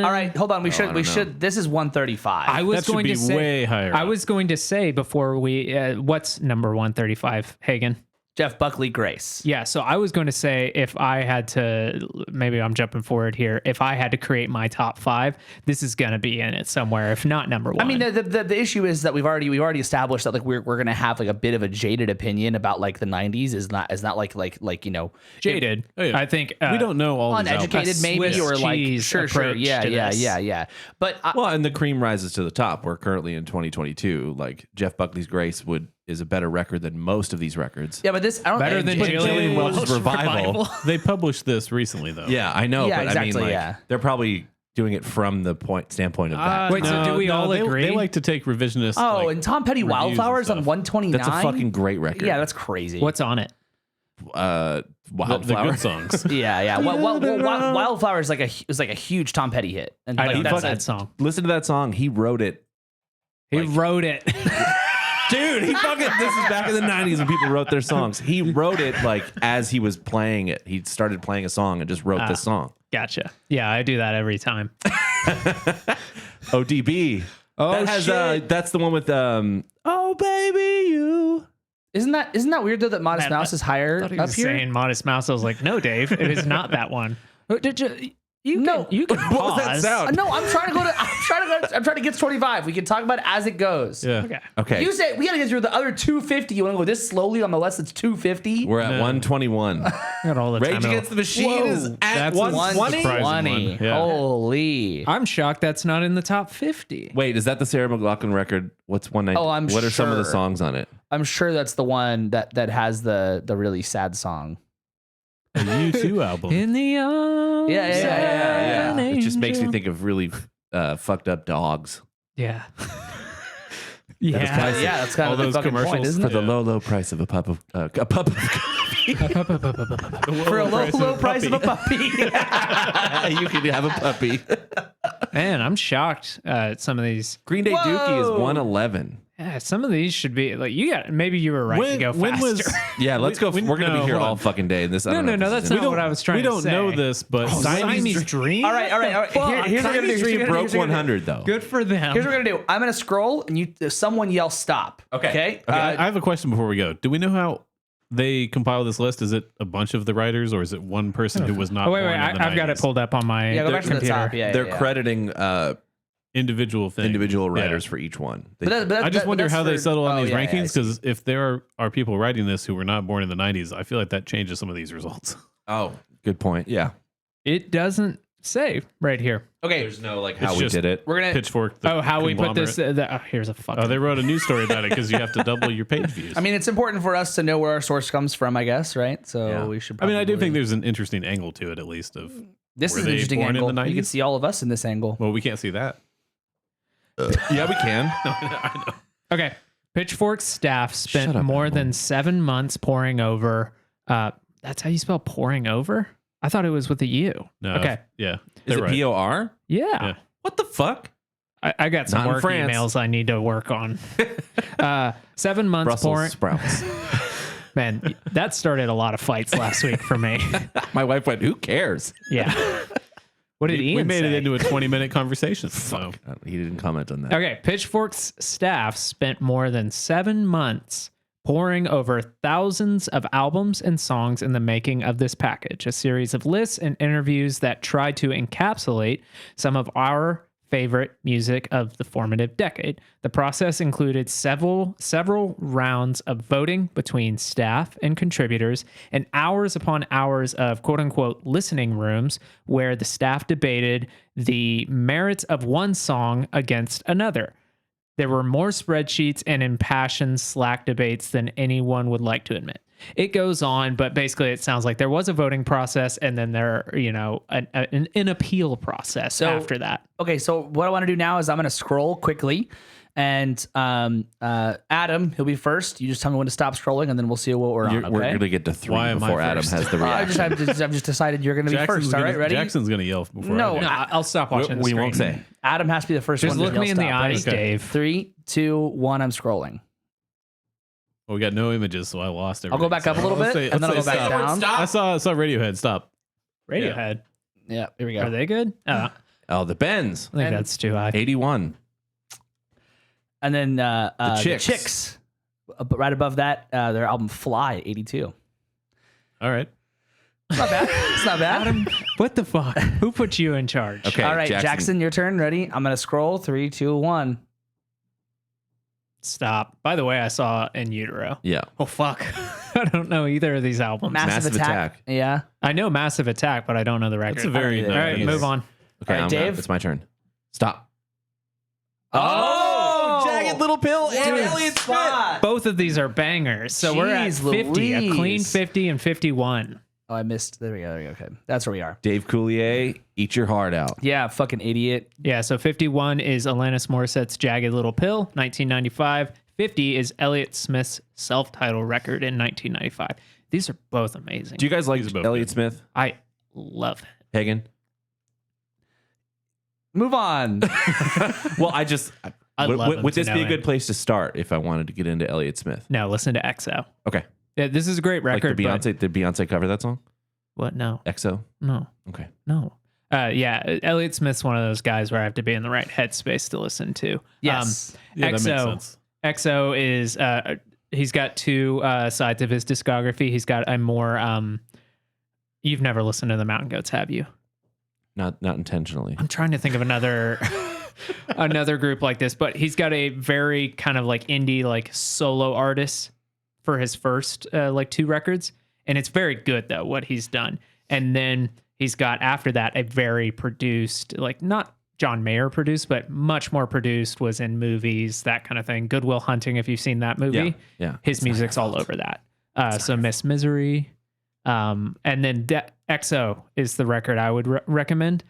C: All right, hold on. We
A: don't
C: should. This is 135.
B: I was
D: That should
B: going
D: be
B: to say
D: way higher
B: I
D: up.
B: was going to say before we what's number 135, Hagen?
C: Jeff Buckley Grace.
B: Yeah, so I was going to say if I had to, maybe I'm jumping forward here. If I had to create my top 5, this is going to be in it somewhere, if not number 1.
C: I mean, the issue is that we've already established that like we're gonna have like a bit of a jaded opinion about like the 90s is not like you know
B: jaded.
D: Oh, yeah.
B: I think
D: we don't know all these albums.
C: uneducated maybe
B: Swiss
C: or like
B: cheese
C: sure
B: approach
C: yeah
B: to
C: yeah
B: this.
C: yeah. But
A: Well, and the cream rises to the top. We're currently in 2022. Like Jeff Buckley's Grace is a better record than most of these records.
C: yeah, but this I don't
B: Better
C: and
B: than
C: J-
B: Jillian Welch's
A: Revival.
D: They published this recently, though.
A: Yeah, I know,
C: Yeah,
A: but
C: exactly,
A: I mean, like,
C: yeah.
A: they're probably doing it from the standpoint of that.
B: Wait, so do we all agree?
D: They like to take revisionist.
C: Oh,
D: like,
C: and Tom Petty
D: reviews and
C: Wildflowers on
D: stuff.
C: 129.
A: That's a fucking great record.
C: Yeah, that's crazy.
B: What's on it?
D: the
A: Wildflower.
D: good songs.
C: Yeah, yeah. Wildflower is like a huge Tom Petty hit. And
B: I
C: like,
B: know
C: that's
B: that song.
A: Listen to that song. He wrote it.
B: He wrote it.
A: Dude, he fucking, this is back in the 90s when people wrote their songs. He wrote it like as he was playing it. He started playing a song and just wrote this song.
B: Gotcha. Yeah, I do that every time.
A: ODB.
B: Oh,
A: that has,
B: shit.
A: that's the one with, oh, baby, you.
C: Isn't that weird though that Modest
B: Man,
C: Mouse is higher
B: I thought he
C: up
B: was
C: here?
B: saying Modest Mouse. I was like, no, Dave, it is not that one. Did you? You
C: No.
B: you can
A: What was that
B: pause.
A: sound?
C: No, I'm trying to get to 25. We can talk about it as it goes.
D: Yeah.
B: Okay.
A: Okay.
C: You say we gotta get through the other 250. You want to go this slowly on the list? It's 250.
A: We're at 121.
B: I got all the
A: Rage
B: time.
A: Against the Machine
C: Whoa.
A: is at
D: That's a
A: 120.
D: surprise.
C: 120.
D: one. Yeah.
C: Holy.
B: I'm shocked that's not in the top 50.
A: Wait, is that the Sarah McLachlan record? What's 190?
C: Oh, I'm
A: What are some of the
C: sure.
A: songs on it?
C: I'm sure that's the one that has the really sad song.
D: A U2 album.
B: In the arms
C: Yeah, yeah,
B: of an
A: It just makes me
B: angel.
A: think of really fucked up dogs.
B: Yeah.
C: Yeah,
B: yeah.
C: that's kind
D: All
C: of the
D: those
C: fucking
D: commercials
C: point, isn't
A: For
C: it?
A: the low, low price of a pup of
C: For a low price of a puppy.
A: you can have a puppy.
B: Man, I'm shocked at some of these.
A: Green Day Dookie is
C: Whoa.
A: 111.
B: Yeah, some of these should be like you got. Maybe you were right to go faster.
D: when was
A: Yeah, let's go. We're gonna be here all fucking day. And this. I don't know if this
B: that's
A: is
B: not
A: in-
B: what I was trying
D: we
B: to
D: don't
B: say.
D: know this, but
B: Siamese Dream.
C: All right. Here's what we're gonna do.
A: Siamese Dream
C: Here's
A: broke
C: what we're gonna do.
A: 100 though.
B: Good for them.
C: Here's what we're gonna do. I'm gonna scroll, and someone yell stop. Okay.
D: I have a question before we go. Do we know how they compile this list? Is it a bunch of the writers, or is it one person who was not?
B: Oh wait,
D: born in the
B: I've got it
D: 90s?
B: pulled up on my
C: Yeah, go back to the
B: computer.
C: top. Yeah,
A: They're
C: yeah.
A: crediting
D: Individual thing.
A: individual writers
D: Yeah.
A: for each one.
D: I just wonder how they settle on these
C: yeah,
D: rankings, because if there are people writing this who were not born in the 90s, I feel like that changes some of these results.
A: Oh, good point. Yeah.
B: It doesn't say right here.
C: Okay,
A: There's no like how
D: It's
A: we
D: just-
A: did it.
C: we're gonna.
D: Pitchfork. the
B: Oh, how we put this?
D: conglomerate.
B: Here's a fucking.
D: They wrote a news story about it because you have to double your page views.
C: I mean, it's important for us to know where our source comes from, I guess, right? So
A: Yeah.
C: we should.
D: I do
C: probably-
D: think there's an interesting angle to it, at least. Of
C: this
D: were
C: is an
D: they
C: interesting
D: born in
C: angle.
D: the
C: You can
D: 90s?
C: see all of us in this angle.
D: Well, we can't see that.
A: Yeah, we can.
D: I know.
B: Okay. Pitchfork staff
A: Shut
B: spent
A: up,
B: more
A: Emily.
B: than 7 months poring over. That's how you spell pouring over? I thought it was with a U.
D: No.
B: Okay.
D: Yeah.
A: Is
D: they're
A: it
D: right.
A: POR?
B: Yeah.
D: Yeah.
A: What the fuck?
B: I got some
A: Not in
B: work
A: France.
B: emails I need to work on. 7 months
A: Brussels
B: pouring.
A: sprouts.
B: Man, that started a lot of fights last week for me.
A: My wife went, "Who cares?"
B: Yeah. What did
D: We
B: Ian
D: made
B: say?
D: it into a 20-minute conversation. So
A: He didn't comment on that.
B: Okay, Pitchfork's staff spent more than 7 months poring over thousands of albums and songs in the making of this package, a series of lists and interviews that try to encapsulate some of our favorite music of the formative decade. The process included several rounds of voting between staff and contributors and hours upon hours of quote-unquote listening rooms where the staff debated the merits of one song against another. There were more spreadsheets and impassioned Slack debates than anyone would like to admit. It goes on, but basically it sounds like there was a voting process and then there, an appeal process after that.
C: Okay, so what I want to do now is I'm going to scroll quickly, and Adam, he'll be first. You just tell me when to stop scrolling, and then we'll see what we're on.
A: We're
C: Okay.
A: gonna get to 3
D: Why am I
A: before Adam
D: first?
A: has the reaction.
C: I've just decided you're going to be first. All right, ready?
D: Jackson's going to yell before
C: No.
D: I do.
B: I'll stop watching the
D: We
B: screen.
D: won't say.
C: Adam has to be the first
B: Just
C: one.
B: look
C: to
B: me in the
C: stop. Ready?
B: eyes,
D: Okay.
B: Dave.
C: 3, 2, 1. I'm scrolling.
D: Well, we got no images, so I lost everything.
C: I'll go back up a little
D: let's
C: bit,
D: say-
C: and then I'll
D: let's
C: go
D: say
C: back
D: stop.
C: down.
D: I saw Radiohead. Stop.
B: Radiohead.
C: Yeah, here we go.
B: Are they good? I
A: Oh, the Bends.
B: think
C: And-
B: that's too high.
A: 81.
C: And then the
A: Chicks.
C: Chicks. But right above that, their album Fly, 82.
D: All right.
C: It's not bad. It's not bad.
B: What the fuck? Who put you in charge?
A: Okay,
C: All right, Jackson, your turn. Ready? I'm going to scroll. 3, 2, 1.
B: Stop. By the way, I saw In Utero.
A: Yeah.
B: Oh, fuck. I don't know either of these albums.
C: Massive Attack. Yeah.
B: I know Massive Attack, but I don't know the record.
D: That's a very
C: All
B: All right,
D: 90s.
B: move on.
A: Okay,
C: All right,
A: I'm
C: Dave.
A: It's my turn. Stop.
C: Oh!
A: Jagged Little Pill and
C: Dude,
A: Elliott Smith.
C: spot.
B: Both of these are bangers. So we're at
C: Jeez
B: 50, a clean
C: Louise.
B: 50 and 51.
C: Oh, I missed. There we go. Okay. That's where we are.
A: Dave Coulier, Eat Your Heart Out.
C: Yeah, fucking idiot.
B: Yeah, so 51 is Alanis Morissette's Jagged Little Pill, 1995. 50 is Elliott Smith's self-titled record in 1995. These are both amazing.
A: Do you guys like
D: These are both
A: Elliott
D: good.
A: Smith?
B: I love it.
A: Hagen?
C: Move on.
A: Well, I just...
B: I'd love him
A: would
B: to
A: this
B: no
A: be a
B: end.
A: good place to start if I wanted to get into Elliott Smith?
B: No, listen to EXO.
A: Okay.
B: Yeah, this is a great
A: Like
B: record.
A: the
B: but-
A: Beyonce, did Beyonce cover that song?
B: What? No,
A: EXO?
B: no,
A: Okay.
B: no. Yeah, Elliott Smith's one of those guys where I have to be in the right headspace to listen to.
C: Yes.
D: Yeah, that makes
B: EXO.
D: sense.
B: EXO is he's got two sides of his discography. He's got a more you've never listened to the Mountain Goats, have you?
A: Not intentionally.
B: I'm trying to think of another another group like this, but he's got a very kind of like indie like solo artist for his first like 2 records, and it's very good though what he's done. And then he's got after that a very produced, like not John Mayer produced, but much more produced, was in movies, that kind of thing. Good Will Hunting, if you've seen that movie.
A: Yeah.
B: His music's all over that. So Miss Misery. And then EXO is the record I would recommend.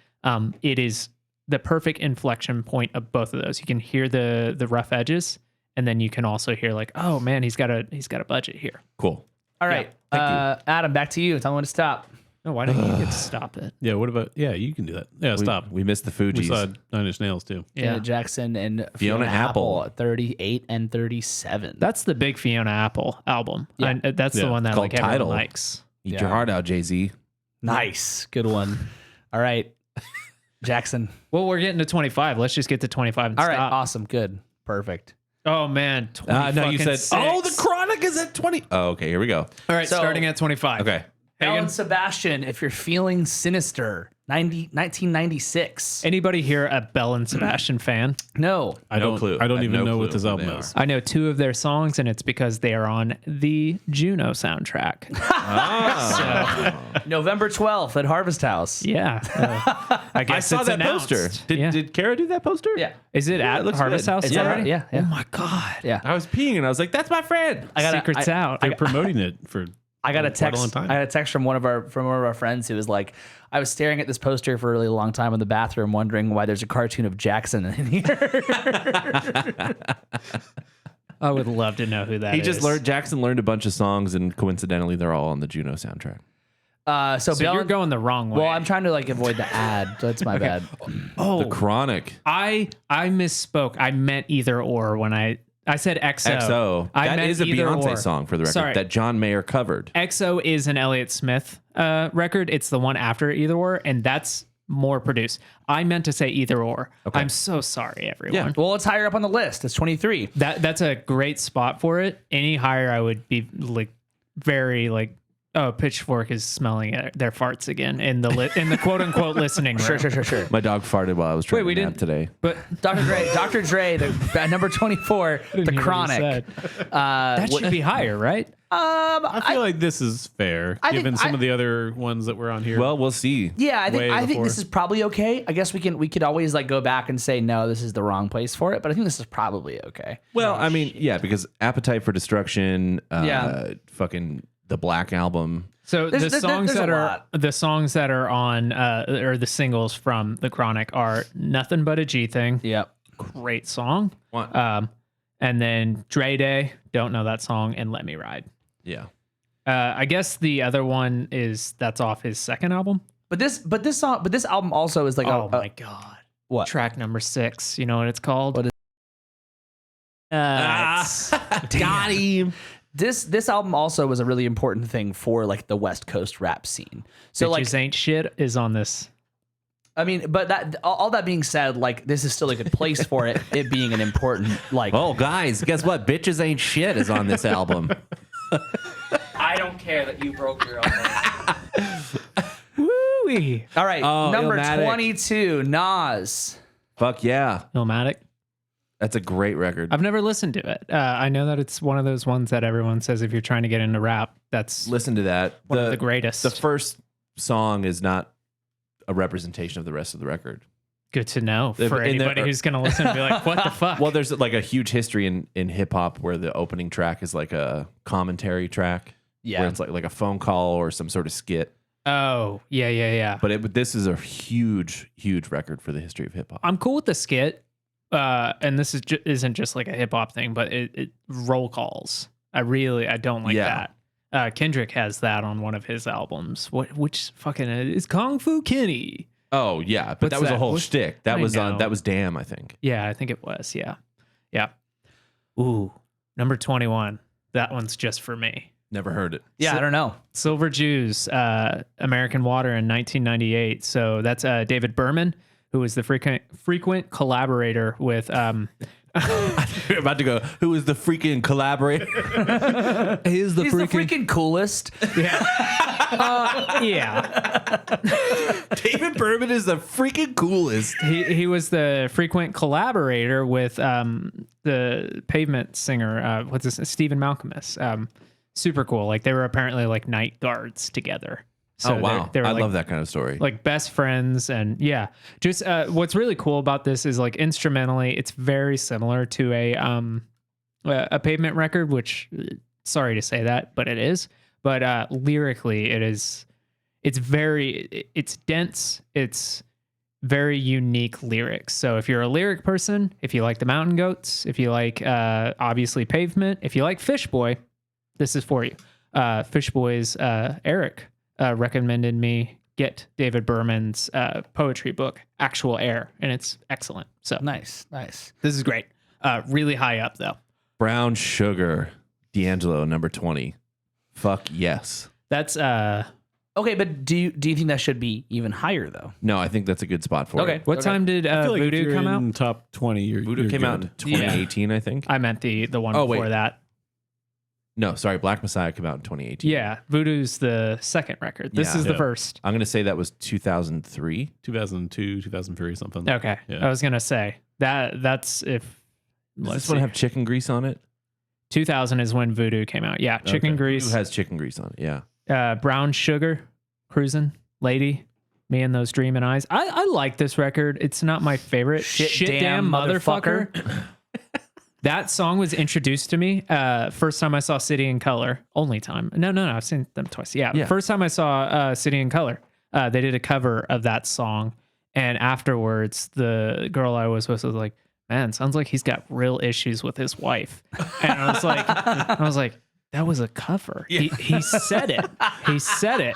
B: It is the perfect inflection point of both of those. You can hear the rough edges, and then you can also hear like, oh man, he's got a budget here.
A: Cool.
C: All right. Adam, back to you. Tell me when to stop.
B: No, why don't you get to stop it?
D: Yeah, what about... Yeah, you can do that. Yeah, stop.
A: We missed the
D: We
A: Fugees.
D: saw 9 Inch Nails, too.
C: Janet Jackson and
A: Fiona Apple.
C: at 38 and 37.
B: That's the big Fiona Apple album.
C: Yeah.
B: That's the
D: Yeah.
B: one that
A: Called
B: like everyone
A: Tidal.
B: likes.
A: Eat
C: Yeah.
A: Your Heart Out, Jay-Z.
C: Nice. Good one. All right. Jackson.
B: Well, we're getting to 25. Let's just get to 25 and
C: All right.
B: stop.
C: Awesome. Good. Perfect.
B: Oh man, 20
A: No, you
B: fucking
A: said,
B: six.
A: the Chronic is at 20. Oh, okay, here we go.
B: All right,
C: So-
B: starting at 25.
A: Okay.
C: Alan Sebastian, if you're feeling sinister, 1996.
B: Anybody here a Bell and Sebastian fan?
C: No.
D: I
A: No
D: don't
A: clue.
D: I
A: I
D: don't
A: have
D: even
A: no
D: know
A: clue
D: what this
A: who
D: album
A: they
D: is.
B: I know 2 of their songs, and it's because they are on the Juno soundtrack.
C: November 12th at Harvest House.
B: Yeah, I guess
A: I saw
B: it's
A: that
B: announced.
A: poster.
B: Yeah.
A: Did Kara do that poster?
C: Yeah.
B: Is it at
A: looks
B: Harvest
A: good.
B: House
C: It's
B: already?
C: yeah.
B: Oh my god!
C: Yeah.
A: I was peeing and I was like, that's my friend.
B: Secrets out.
D: They're promoting it for...
C: I got a
D: Quite a long
C: text.
D: time.
C: I got a text from one of our friends who was like, I was staring at this poster for a really long time in the bathroom, wondering why there's a cartoon of Jackson in here.
B: I would love to know who that is.
A: Jackson learned a bunch of songs and coincidentally they're all on the Juno soundtrack.
C: So
B: So you're going the wrong way.
C: Well, I'm trying to like avoid the ad. So that's my bad.
B: Oh,
A: The Chronic.
B: I misspoke. I meant either or when I said EXO.
A: XO.
B: I
A: That
B: meant
A: is a
B: either
A: Beyonce
B: or.
A: song for the record
B: Sorry.
A: that John Mayer covered.
B: EXO is an Elliott Smith record. It's the one after Either Or, and that's more produced. I meant to say Either Or.
A: Okay.
B: I'm so sorry, everyone.
A: Yeah.
C: Well, it's higher up on the list. It's 23.
B: That's a great spot for it. Any higher, I would be like very like, oh, Pitchfork is smelling their farts again in the quote unquote listening room.
C: Sure.
A: My dog farted while I was trying
B: we
A: to nap
B: didn't-
A: today.
B: But
C: Dr. Dre, the number 24, the
B: hear what you
C: Chronic.
B: said. That should be higher, right?
D: I feel like this is fair,
C: I think-
D: given some of the other ones that were on here.
A: Well, we'll see.
C: Yeah, I
D: Way
C: think
D: before.
C: this is probably okay. I guess we could always like go back and say no, this is the wrong place for it. But I think this is probably okay.
A: Well, I mean, yeah, because Appetite for Destruction,
C: Yeah.
A: fucking the Black Album.
B: So
C: There's
B: the songs
C: a
B: that are
C: lot.
B: the songs that are on or the singles from the Chronic are Nothing But a G Thing.
C: Yep.
B: Great song.
A: One.
B: And then Dre Day, don't know that song, and Let Me Ride.
A: Yeah.
B: I guess the other one that's off his second album.
C: But this album also is like
B: Oh my god.
C: What?
B: Track number 6. You know what it's called?
C: What is-
B: it's-
A: Got him.
C: This album also was a really important thing for like the West Coast rap scene. So
B: Bitches Ain't Shit is on this.
C: I mean, but that all that being said, like this is still a good place for it being an important like.
A: Oh, guys, guess what? Bitches Ain't Shit is on this album.
E: I don't care that you broke your elbow.
B: Woo-wee.
C: All right,
A: Oh,
C: number
A: Illmatic.
C: 22, Nas.
A: Fuck yeah.
B: Illmatic.
A: That's a great record.
B: I've never listened to it. I know that it's one of those ones that everyone says if you're trying to get into rap, that's
A: Listen to that.
B: one of the greatest.
A: The first song is not a representation of the rest of the record.
B: Good to know
A: If-
B: for
A: in the-
B: anybody who's going to listen and be like, what the fuck?
A: Well, there's like a huge history in hip hop where the opening track is like a commentary track.
C: Yeah.
A: Where it's like a phone call or some sort of skit.
B: Oh, yeah.
A: But this is a huge, huge record for the history of hip hop.
B: I'm cool with the skit. And this isn't just like a hip hop thing, but it roll calls. I don't like
A: Yeah.
B: that. Kendrick has that on one of his albums. Which fucking is Kung Fu Kenny?
A: Oh yeah, but
B: What's
A: that was a
B: that?
A: whole
B: What-
A: shtick. That
B: I
A: was
B: know.
A: that was Damn, I think.
B: Yeah, I think it was. Yeah. Ooh, number 21. That one's just for me.
A: Never heard it.
C: Yeah, I don't know.
B: Silver Jews, American Water in 1998. So that's David Berman, who was the frequent collaborator with.
A: You're about to go. Who is the freaking collaborator?
C: He's the freaking coolest.
B: Yeah.
A: David Berman is the freaking coolest.
B: He was the frequent collaborator with the Pavement singer. What's this? Stephen Malcolmus. Super cool. Like they were apparently like night guards together. So
A: oh wow,
B: they were
A: I
B: like,
A: love that kind of story.
B: like best friends, and yeah, just what's really cool about this is like instrumentally, it's very similar to a Pavement record, which sorry to say that, but it is. But lyrically, it's dense. It's very unique lyrics. So if you're a lyric person, if you like the Mountain Goats, if you like obviously Pavement, if you like Fishboy, this is for you. Fishboy's Eric recommended me get David Berman's poetry book, Actual Air, and it's excellent. So
C: Nice.
B: this is great. Really high up though.
A: Brown Sugar, D'Angelo, number 20. Fuck yes.
B: That's
C: Okay, but do you think that should be even higher though?
A: No, I think that's a good spot for it.
B: what time did
D: I feel like if
B: Voodoo
D: you're
B: come
D: in
B: out?
D: top 20, you're
A: Voodoo
D: you're
A: came out in
D: good.
A: 2018, I think.
B: I meant the one
A: Oh,
B: before
A: wait.
B: that.
A: No, sorry, Black Messiah came out in 2018.
B: Yeah, Voodoo's the second record. This
A: Yeah.
B: is the
D: Yeah.
B: first.
A: I'm gonna say that was 2003.
D: 2002, 2003 or something.
B: Okay,
D: Yeah.
B: I was gonna say that's if.
A: Does
B: Let's
A: this one
B: see.
A: have chicken grease on it?
B: 2000 is when Voodoo came out. Yeah, Chicken
D: Okay.
B: Grease.
A: Who has chicken grease on it? Yeah.
B: Brown Sugar, Cruising, Lady, Me and Those Dreaming Eyes. I like this record. It's not my favorite.
C: Shit damn motherfucker.
B: That song was introduced to me first time I saw City in Color. Only time. No, I've seen them twice. Yeah.
A: Yeah.
B: First time I saw City in Color. They did a cover of that song. And afterwards, the girl I was with was like, man, sounds like he's got real issues with his wife. And I was like, that was a cover. He said it. He said it.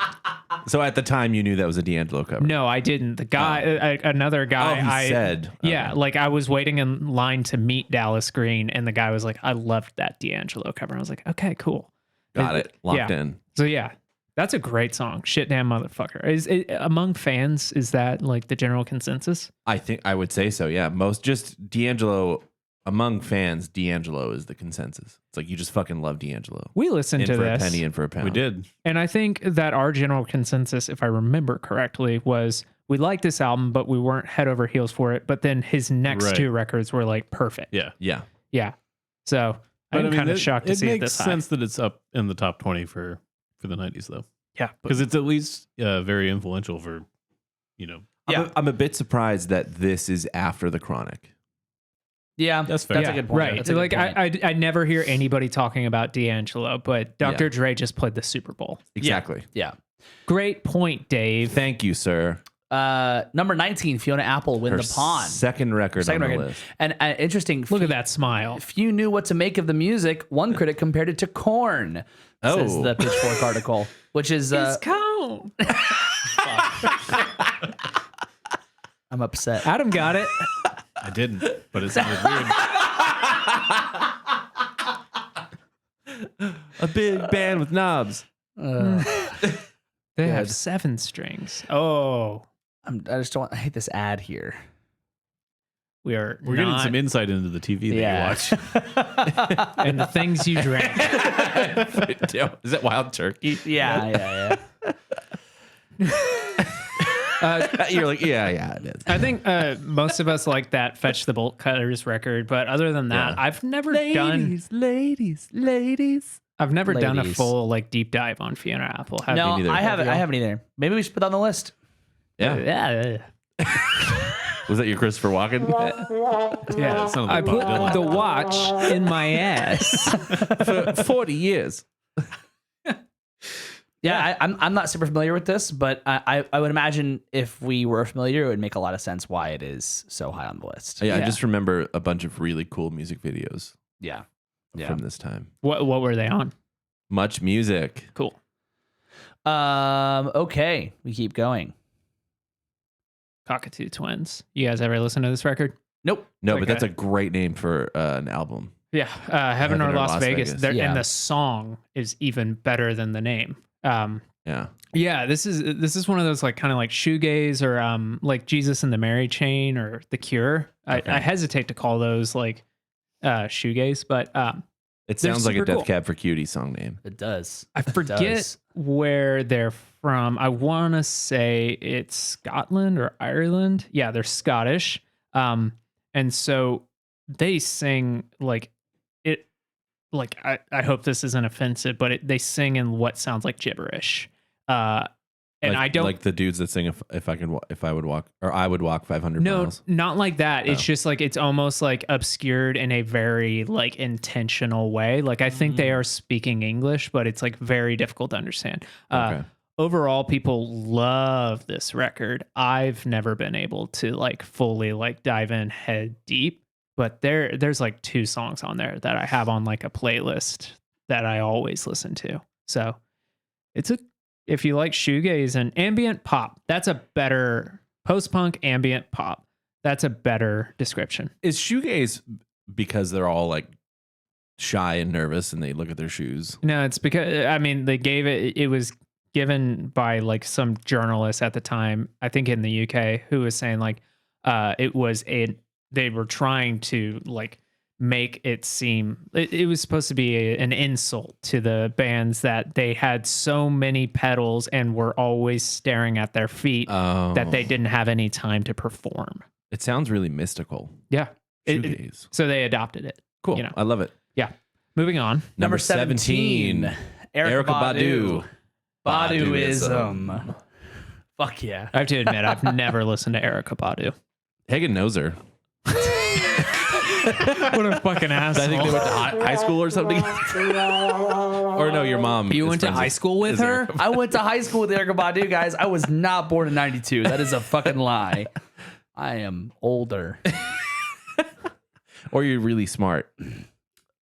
A: So at the time, you knew that was a D'Angelo cover.
B: No, I didn't. The guy, another guy,
A: Oh, he said.
B: yeah,
A: Okay.
B: like I was waiting in line to meet Dallas Green, and the guy was like, I loved that D'Angelo cover. I was like, okay, cool.
A: Got it. Locked
B: yeah.
A: in.
B: So yeah, that's a great song. Shit damn motherfucker. Is it among fans? Is that like the general consensus?
A: I think I would say so. Yeah. Most just D'Angelo among fans. D'Angelo is the consensus. It's like you just fucking love D'Angelo.
B: We listened
A: In
B: to
A: for
B: this,
A: a penny, in for a pound.
D: We did.
B: and I think that our general consensus, if I remember correctly, was we liked this album, but we weren't head over heels for it. But then his next
D: Right.
B: two records were like perfect.
D: Yeah.
A: Yeah.
B: Yeah. So
D: But
B: I'm kind of shocked to see it
D: makes
B: this high.
D: sense that it's up in the top 20 for the 90s, though.
B: Yeah.
D: Because it's at least very influential for,
C: Yeah.
A: I'm a bit surprised that this is after the Chronic.
C: Yeah,
D: That's fair.
C: That's a good point.
B: Right.
C: That's a good
B: Like
C: point.
B: I never hear anybody talking about D'Angelo, but Dr. Dre just played the Super Bowl.
A: Exactly.
C: Yeah.
B: Great point, Dave.
A: Thank you, sir.
C: Number 19, Fiona Apple, Win
A: Her
C: the Pawn.
A: second record
C: Second
A: on the
C: record.
A: list.
C: And interesting.
B: Look at that smile.
C: If you knew what to make of the music, one critic compared it to Korn. Says
A: Oh.
C: the Pitchfork article, which is
B: It's cold.
C: I'm upset.
B: Adam got it.
D: I didn't, but it sounded weird.
A: A big band with knobs.
B: They have 7 strings. Oh,
C: I just don't. I hate this ad here.
B: we're
D: Getting
B: not,
D: some insight into the TV that you watch.
B: and the things you drank.
A: Is that Wild Turkey?
C: Yeah.
A: You're like, yeah, it is.
B: I think most of us like that Fetch the Bolt Cutters record, but other than that,
A: Yeah.
B: I've never done a full like deep dive on Fiona Apple. Have
C: No,
A: neither.
C: I haven't either. Maybe we should put that on the list.
A: Yeah.
B: Yeah.
A: Was that your Christopher Walken?
B: Yeah.
D: sounded
B: I
D: like Bob
B: put
D: Dylan.
B: the watch in my ass.
A: For 40 years.
C: Yeah, I'm not super familiar with this, but I would imagine if we were familiar, it would make a lot of sense why it is so high on the list.
A: Yeah, I
B: Yeah.
A: just remember a bunch of really cool music videos
C: Yeah.
A: from this time.
B: What were they on?
A: Much music.
B: Cool.
C: Okay, we keep going.
B: Cockatoo Twins. You guys ever listen to this record?
C: Nope.
A: No, but
B: Okay.
A: that's a great name for an album.
B: Yeah. Heaven or Las Vegas.
A: Vegas.
C: Yeah.
B: And the song is even better than the name.
A: Yeah.
B: Yeah, this is one of those like kind of like shoegaze or like Jesus and the Mary Chain or The Cure.
A: Okay.
B: I hesitate to call those like shoegaze, but
A: It
B: They're
A: sounds like a
B: super
A: Death
B: cool.
A: Cab for Cutie song name.
C: It does.
B: I forget
C: does.
B: where they're from. I want to say it's Scotland or Ireland. Yeah, they're Scottish. And so they sing like it. Like I hope this isn't offensive, but they sing in what sounds like gibberish. And I don't
A: like the dudes that sing if I would walk 500
B: No,
A: miles.
B: not like that. It's
A: Oh.
B: just like it's almost like obscured in a very like intentional way. Like I think they are speaking English, but it's like very difficult to understand.
A: Okay.
B: Overall, people love this record. I've never been able to like fully like dive in head deep, but there's like 2 songs on there that I have on like a playlist that I always listen to. So if you like shoegaze and ambient pop, that's a better post-punk ambient pop. That's a better description.
A: Is shoegaze because they're all like shy and nervous and they look at their shoes?
B: No, it's because I mean it was given by like some journalist at the time, I think in the UK, who was saying like they were trying to like make it seem it was supposed to be an insult to the bands that they had so many pedals and were always staring at their feet that they didn't have any time to perform.
A: It sounds really mystical.
B: Yeah.
A: Shoegaze.
B: So they adopted it.
A: Cool.
B: You know.
A: I love it.
B: Yeah. Moving on.
C: Number 17. Erykah Badu. Baduism. Fuck yeah.
B: I have to admit, I've never listened to Erykah Badu.
A: Hagen knows her.
B: What a fucking asshole.
A: I think they went to high school or something. Or no, your mom.
B: You
A: is
B: went to
A: friends
B: high school with
A: is
B: her?
A: Erykah.
C: I went to high school with Erykah Badu, guys. I was not born in 92. That is a fucking lie. I am older.
A: Or you're really smart.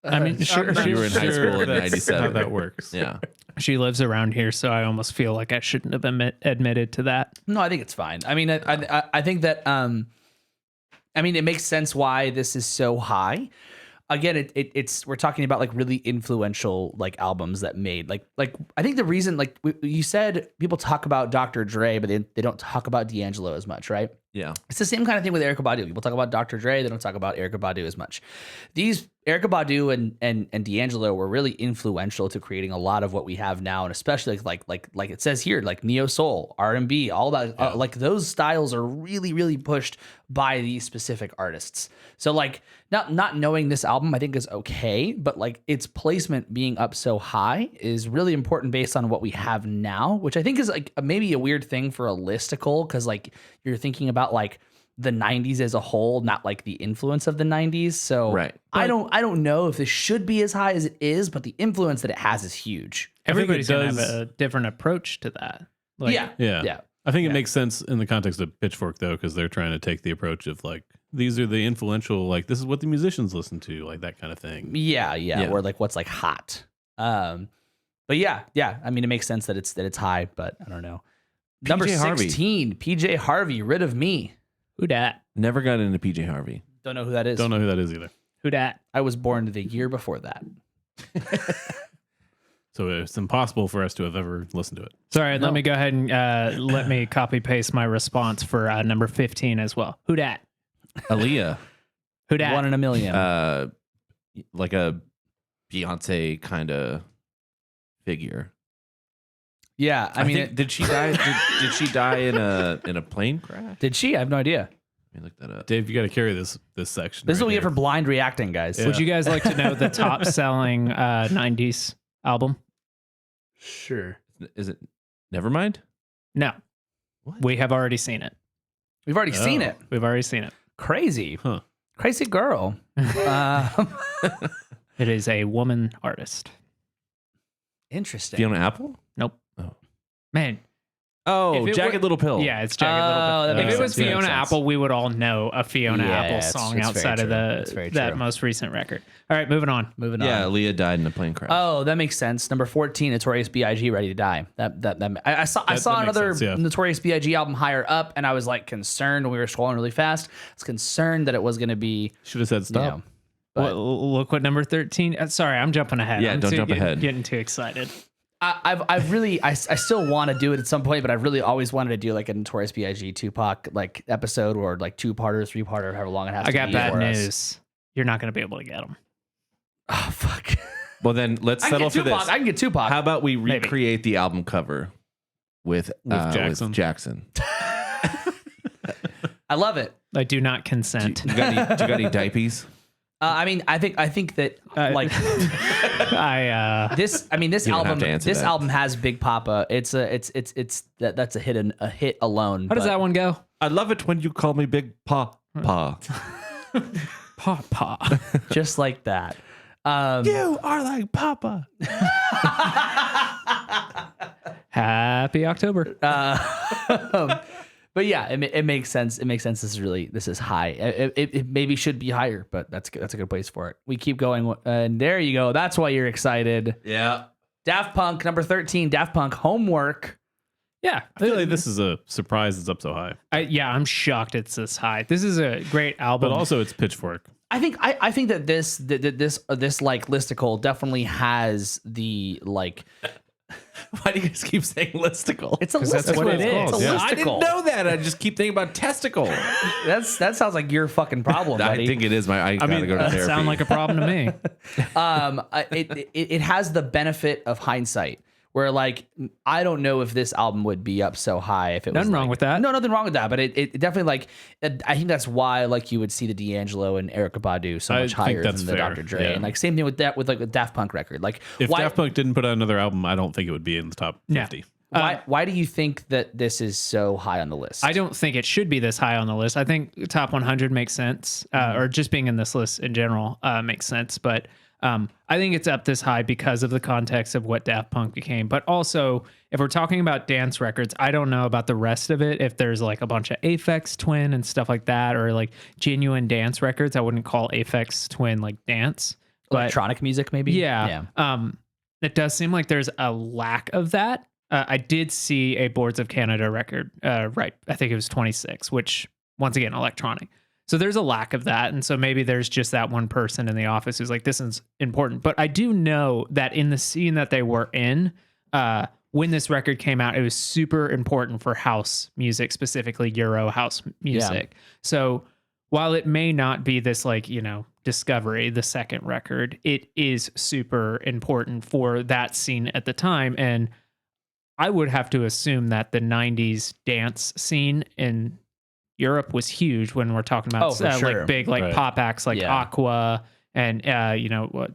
B: I mean, sure,
A: You were in high school in
D: that's
A: 97.
D: how that works.
A: Yeah.
B: she lives around here, so I almost feel like I shouldn't have admitted to that.
C: No, I think it's fine. I mean, I think that I mean, it makes sense why this is so high. Again, it's we're talking about like really influential like albums that made like I think the reason like you said people talk about Dr. Dre, but they don't talk about D'Angelo as much, right?
A: Yeah.
C: It's the same kind of thing with Erykah Badu. People talk about Dr. Dre, they don't talk about Erykah Badu as much. These Erykah Badu and D'Angelo were really influential to creating a lot of what we have now, and especially like it says here, like neo soul, R&B, all that. Like those styles are really pushed by these specific artists. So like not knowing this album, I think is okay, but like its placement being up so high is really important based on what we have now, which I think is like maybe a weird thing for a listicle because like you're thinking about like the 90s as a whole, not like the influence of the 90s. So
A: Right.
C: I don't know if this should be as high as it is, but the influence that it has is huge.
B: Everybody's going to have
D: does-
B: a different approach to that. Like,
D: Yeah. I think
C: Yeah.
D: it makes sense in the context of Pitchfork, though, because they're trying to take the approach of like, these are the influential, like, this is what the musicians listen to, like that kind of thing.
C: Yeah.
A: Yeah.
C: Or like what's like hot. But yeah. I mean, it makes sense that it's high, but I don't know. Number
A: PJ Harvey.
C: 16, PJ Harvey, Rid of Me.
B: Who dat?
A: Never got into PJ Harvey.
C: Don't know who that is.
D: Don't know who that is either.
B: Who dat?
C: I was born the year before that.
D: So it's impossible for us to have ever listened to it.
B: Sorry, let me go ahead and let me copy paste my response for number 15 as well. Who dat?
A: Aaliyah.
B: Who dat?
C: 1 in a million.
A: Like a Beyonce kind of figure.
C: Yeah, I mean,
A: did she die? Did she die in a plane crash?
C: did she? I have no idea.
A: Let me look that up.
D: Dave, you got to carry this section.
C: This is
D: right
C: what we get
D: here.
C: for blind reacting, guys.
D: Yeah.
B: Would you guys like to know the top selling 90s album?
C: Sure.
A: Is it Nevermind?
B: No.
A: What?
B: We have already seen it.
C: We've already seen it.
B: We've already seen it.
C: Crazy.
D: Huh.
C: Crazy girl.
B: It is a woman artist.
C: Interesting.
A: Fiona Apple?
B: Nope.
A: Oh.
B: Man.
A: Oh,
B: If it
A: Jagged
B: were-
A: Little Pill.
B: Yeah, it's Jagged Little
C: Oh,
B: Pill.
C: that
B: If
C: makes
B: it was
C: sense. Yeah,
B: Fiona
C: makes sense.
B: Apple, we would all know a Fiona
C: Yeah,
B: Apple
C: it's
B: song
C: very
B: outside of
C: true. It's very
B: that
C: true.
B: most recent record. All right, moving on.
C: Moving
A: Yeah,
C: on.
A: Aaliyah died in a plane crash.
C: Oh, that makes sense. Number 14, Notorious B.I.G. Ready to Die. I saw
D: that makes
C: another
D: sense, yeah.
C: Notorious B.I.G. album higher up, and I was like concerned when we were scrolling really fast. I was concerned that it was going to be,
D: Should have said
C: you
D: stop.
C: know, but
B: Look what number 13. Sorry, I'm jumping ahead.
A: Yeah,
B: I'm
A: don't jump ahead.
B: Getting too excited.
C: I still want to do it at some point, but I've really always wanted to do like a Notorious B.I.G. Tupac like episode or like 2-parter, 3-parter, however long it has
B: I
C: to
B: got
C: be.
B: bad
C: for us.
B: news. You're not going to be able to get them.
C: Oh, fuck.
A: Well, then let's
C: I can
A: settle
C: get
A: for
C: Tupac.
A: this.
C: I can get Tupac.
A: How about we
B: Maybe.
A: recreate the album cover with
D: Jackson?
A: Jackson.
C: I love it.
B: I do not consent.
A: Do you got any diapers?
C: I mean, I think that like this. I mean, this
A: You don't have
C: album.
A: to answer
C: This
A: that.
C: album has Big Papa. That's a hit alone.
B: How does that one go?
A: I love it when you call me Big Pa.
B: Paw.
C: Just like that.
A: You are like Papa.
B: Happy October.
C: But yeah, it makes sense. It makes sense. This is high. It maybe should be higher, but that's a good place for it. We keep going, and there you go. That's why you're excited.
A: Yeah.
C: Daft Punk number 13. Daft Punk Homework.
B: Yeah.
D: I feel like this is a surprise it's up so high.
B: I'm shocked it's this high. This is a great album.
D: But also it's Pitchfork.
C: I think that this like listicle definitely has the like.
A: Why do you guys keep saying listicle?
C: It's a
B: 'Cause
C: listicle.
B: that's what it
C: It's a
B: is.
D: Yeah.
C: listicle.
A: I didn't know that. I just keep thinking about testicle.
C: That sounds like your fucking problem,
A: I
C: buddy.
A: think it is. I gotta go to
B: That
A: therapy.
B: sound like a problem to me.
C: It has the benefit of hindsight, where like I don't know if this album would be up so high if it was
B: Nothing wrong
C: like-
B: with that.
C: No, nothing wrong with that. But it definitely like I think that's why like you would see the D'Angelo and Erykah Badu so
D: I
C: much
D: think
C: higher
D: that's
C: than the
D: fair,
C: Dr. Dre,
D: yeah.
C: and like same thing with that with like the Daft Punk record. Like
D: If
C: why
D: Daft Punk didn't put out another album, I don't think it would be in the top 50.
C: why do you think that this is so high on the list?
B: I don't think it should be this high on the list. I think top 100 makes sense, or just being in this list in general makes sense. But I think it's up this high because of the context of what Daft Punk became. But also, if we're talking about dance records, I don't know about the rest of it. If there's like a bunch of Aphex Twin and stuff like that, or like genuine dance records, I wouldn't call Aphex Twin like dance. But
C: Electronic music, maybe.
B: yeah. It does seem like there's a lack of that. I did see a Boards of Canada record, right? I think it was 26, which once again, electronic. So there's a lack of that. And so maybe there's just that one person in the office who's like, this is important. But I do know that in the scene that they were in, when this record came out, it was super important for house music, specifically Euro house music. So while it may not be this like, Discovery, the second record, it is super important for that scene at the time. And I would have to assume that the 90s dance scene in Europe was huge when we're talking about
C: for sure.
B: like big like
D: Right.
B: pop acts like
C: Yeah.
B: Aqua and what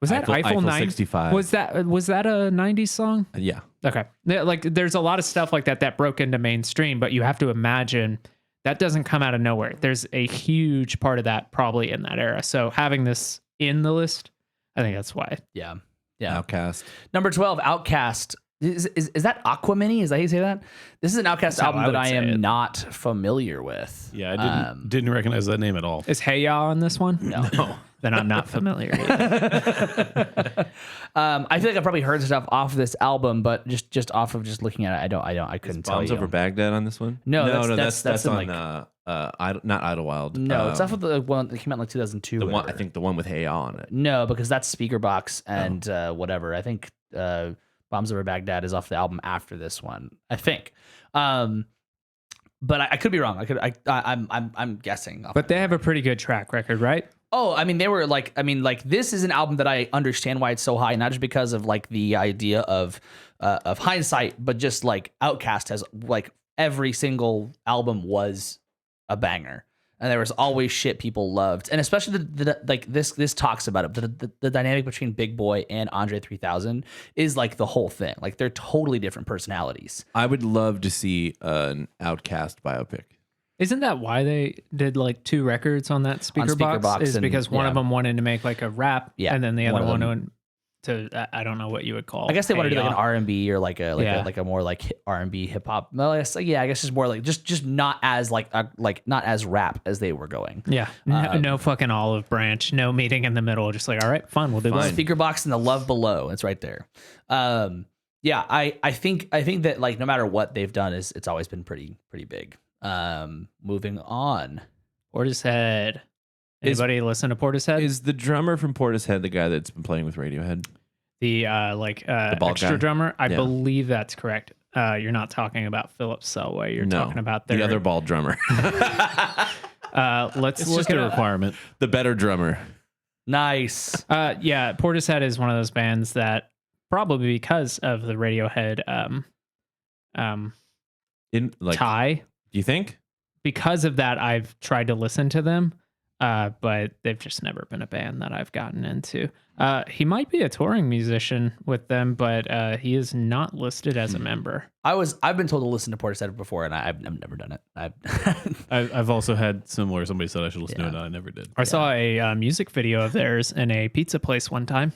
B: was that
A: Eiffel
B: 9
A: 65.
B: was that a 90s song?
A: Yeah.
B: Okay. Like there's a lot of stuff like that broke into mainstream, but you have to imagine that doesn't come out of nowhere. There's a huge part of that probably in that era. So having this in the list, I think that's why.
C: Yeah.
A: Outcast.
C: Number 12, Outcast. Is that Aquamini? Is that how you say that? This is an Outcast
B: That's how
C: album
B: I
C: that
B: would
C: I
B: say
C: am
B: it.
C: not familiar with.
D: Yeah, I didn't recognize that name at all.
B: Is Hey Ya on this one?
C: No.
B: Then I'm not familiar either.
C: I feel like I've probably heard stuff off of this album, but just off of just looking at it, I couldn't tell
A: Bombs
C: you.
A: Over Baghdad on this one?
C: No,
A: no,
C: that's
A: that's
C: in,
A: on
C: like-
A: not Idlewild.
C: No, it's off of the one that came out in like 2002.
A: The
C: or
A: one, I
C: whatever.
A: think the one with Hey on it.
C: No, because that's Speaker Box and whatever. I think Bombs Over Baghdad is off the album after this one. I think. But I could be wrong. I'm guessing.
B: But they have a pretty good track record, right?
C: Oh, I mean, this is an album that I understand why it's so high, not just because of like the idea of hindsight, but just like Outkast has like every single album was a banger, and there was always shit people loved, and especially this talks about it. The dynamic between Big Boy and Andre 3000 is like the whole thing. Like they're totally different personalities.
A: I would love to see an Outkast biopic.
B: Isn't that why they did like 2 records on that speaker box? Is
C: and-
B: because one
C: yeah.
B: of them wanted to make like a rap,
C: Yeah,
B: and then the
C: one
B: other
C: of
B: one
C: them.
B: wanted to I don't know what you would call.
C: I guess they want to do like an
B: a-
C: R&B or like a more like R&B hip hop. Well, I guess just more like just not as like not as rap as they were going.
B: Yeah, no fucking olive branch, no meeting in the middle. Just like, all right, fine, we'll do
A: Fine.
B: this.
C: Speaker Box and the Love Below. It's right there. Yeah, I think that like no matter what they've done it's always been pretty big. Moving on.
B: Portishead. Anybody listen to Portishead?
A: Is the drummer from Portishead the guy that's been playing with Radiohead?
B: The
A: bald
B: extra
A: guy?
B: drummer? I
A: Yeah.
B: believe that's correct. You're not talking about Philip Selway. You're talking about
A: the other bald drummer,
B: let's
D: It's
B: look
D: just
B: at
D: a requirement.
A: the better drummer.
C: Nice.
B: Yeah, Portishead is one of those bands that probably because of the Radiohead
A: In like,
B: tie,
A: do you think?
B: because of that, I've tried to listen to them, but they've just never been a band that I've gotten into. He might be a touring musician with them, but he is not listed as a member.
C: I've been told to listen to Portishead before, and I've never done it.
D: I've also had similar. Somebody said I should listen to it, and I never did.
B: I saw a music video of theirs in a pizza place one time.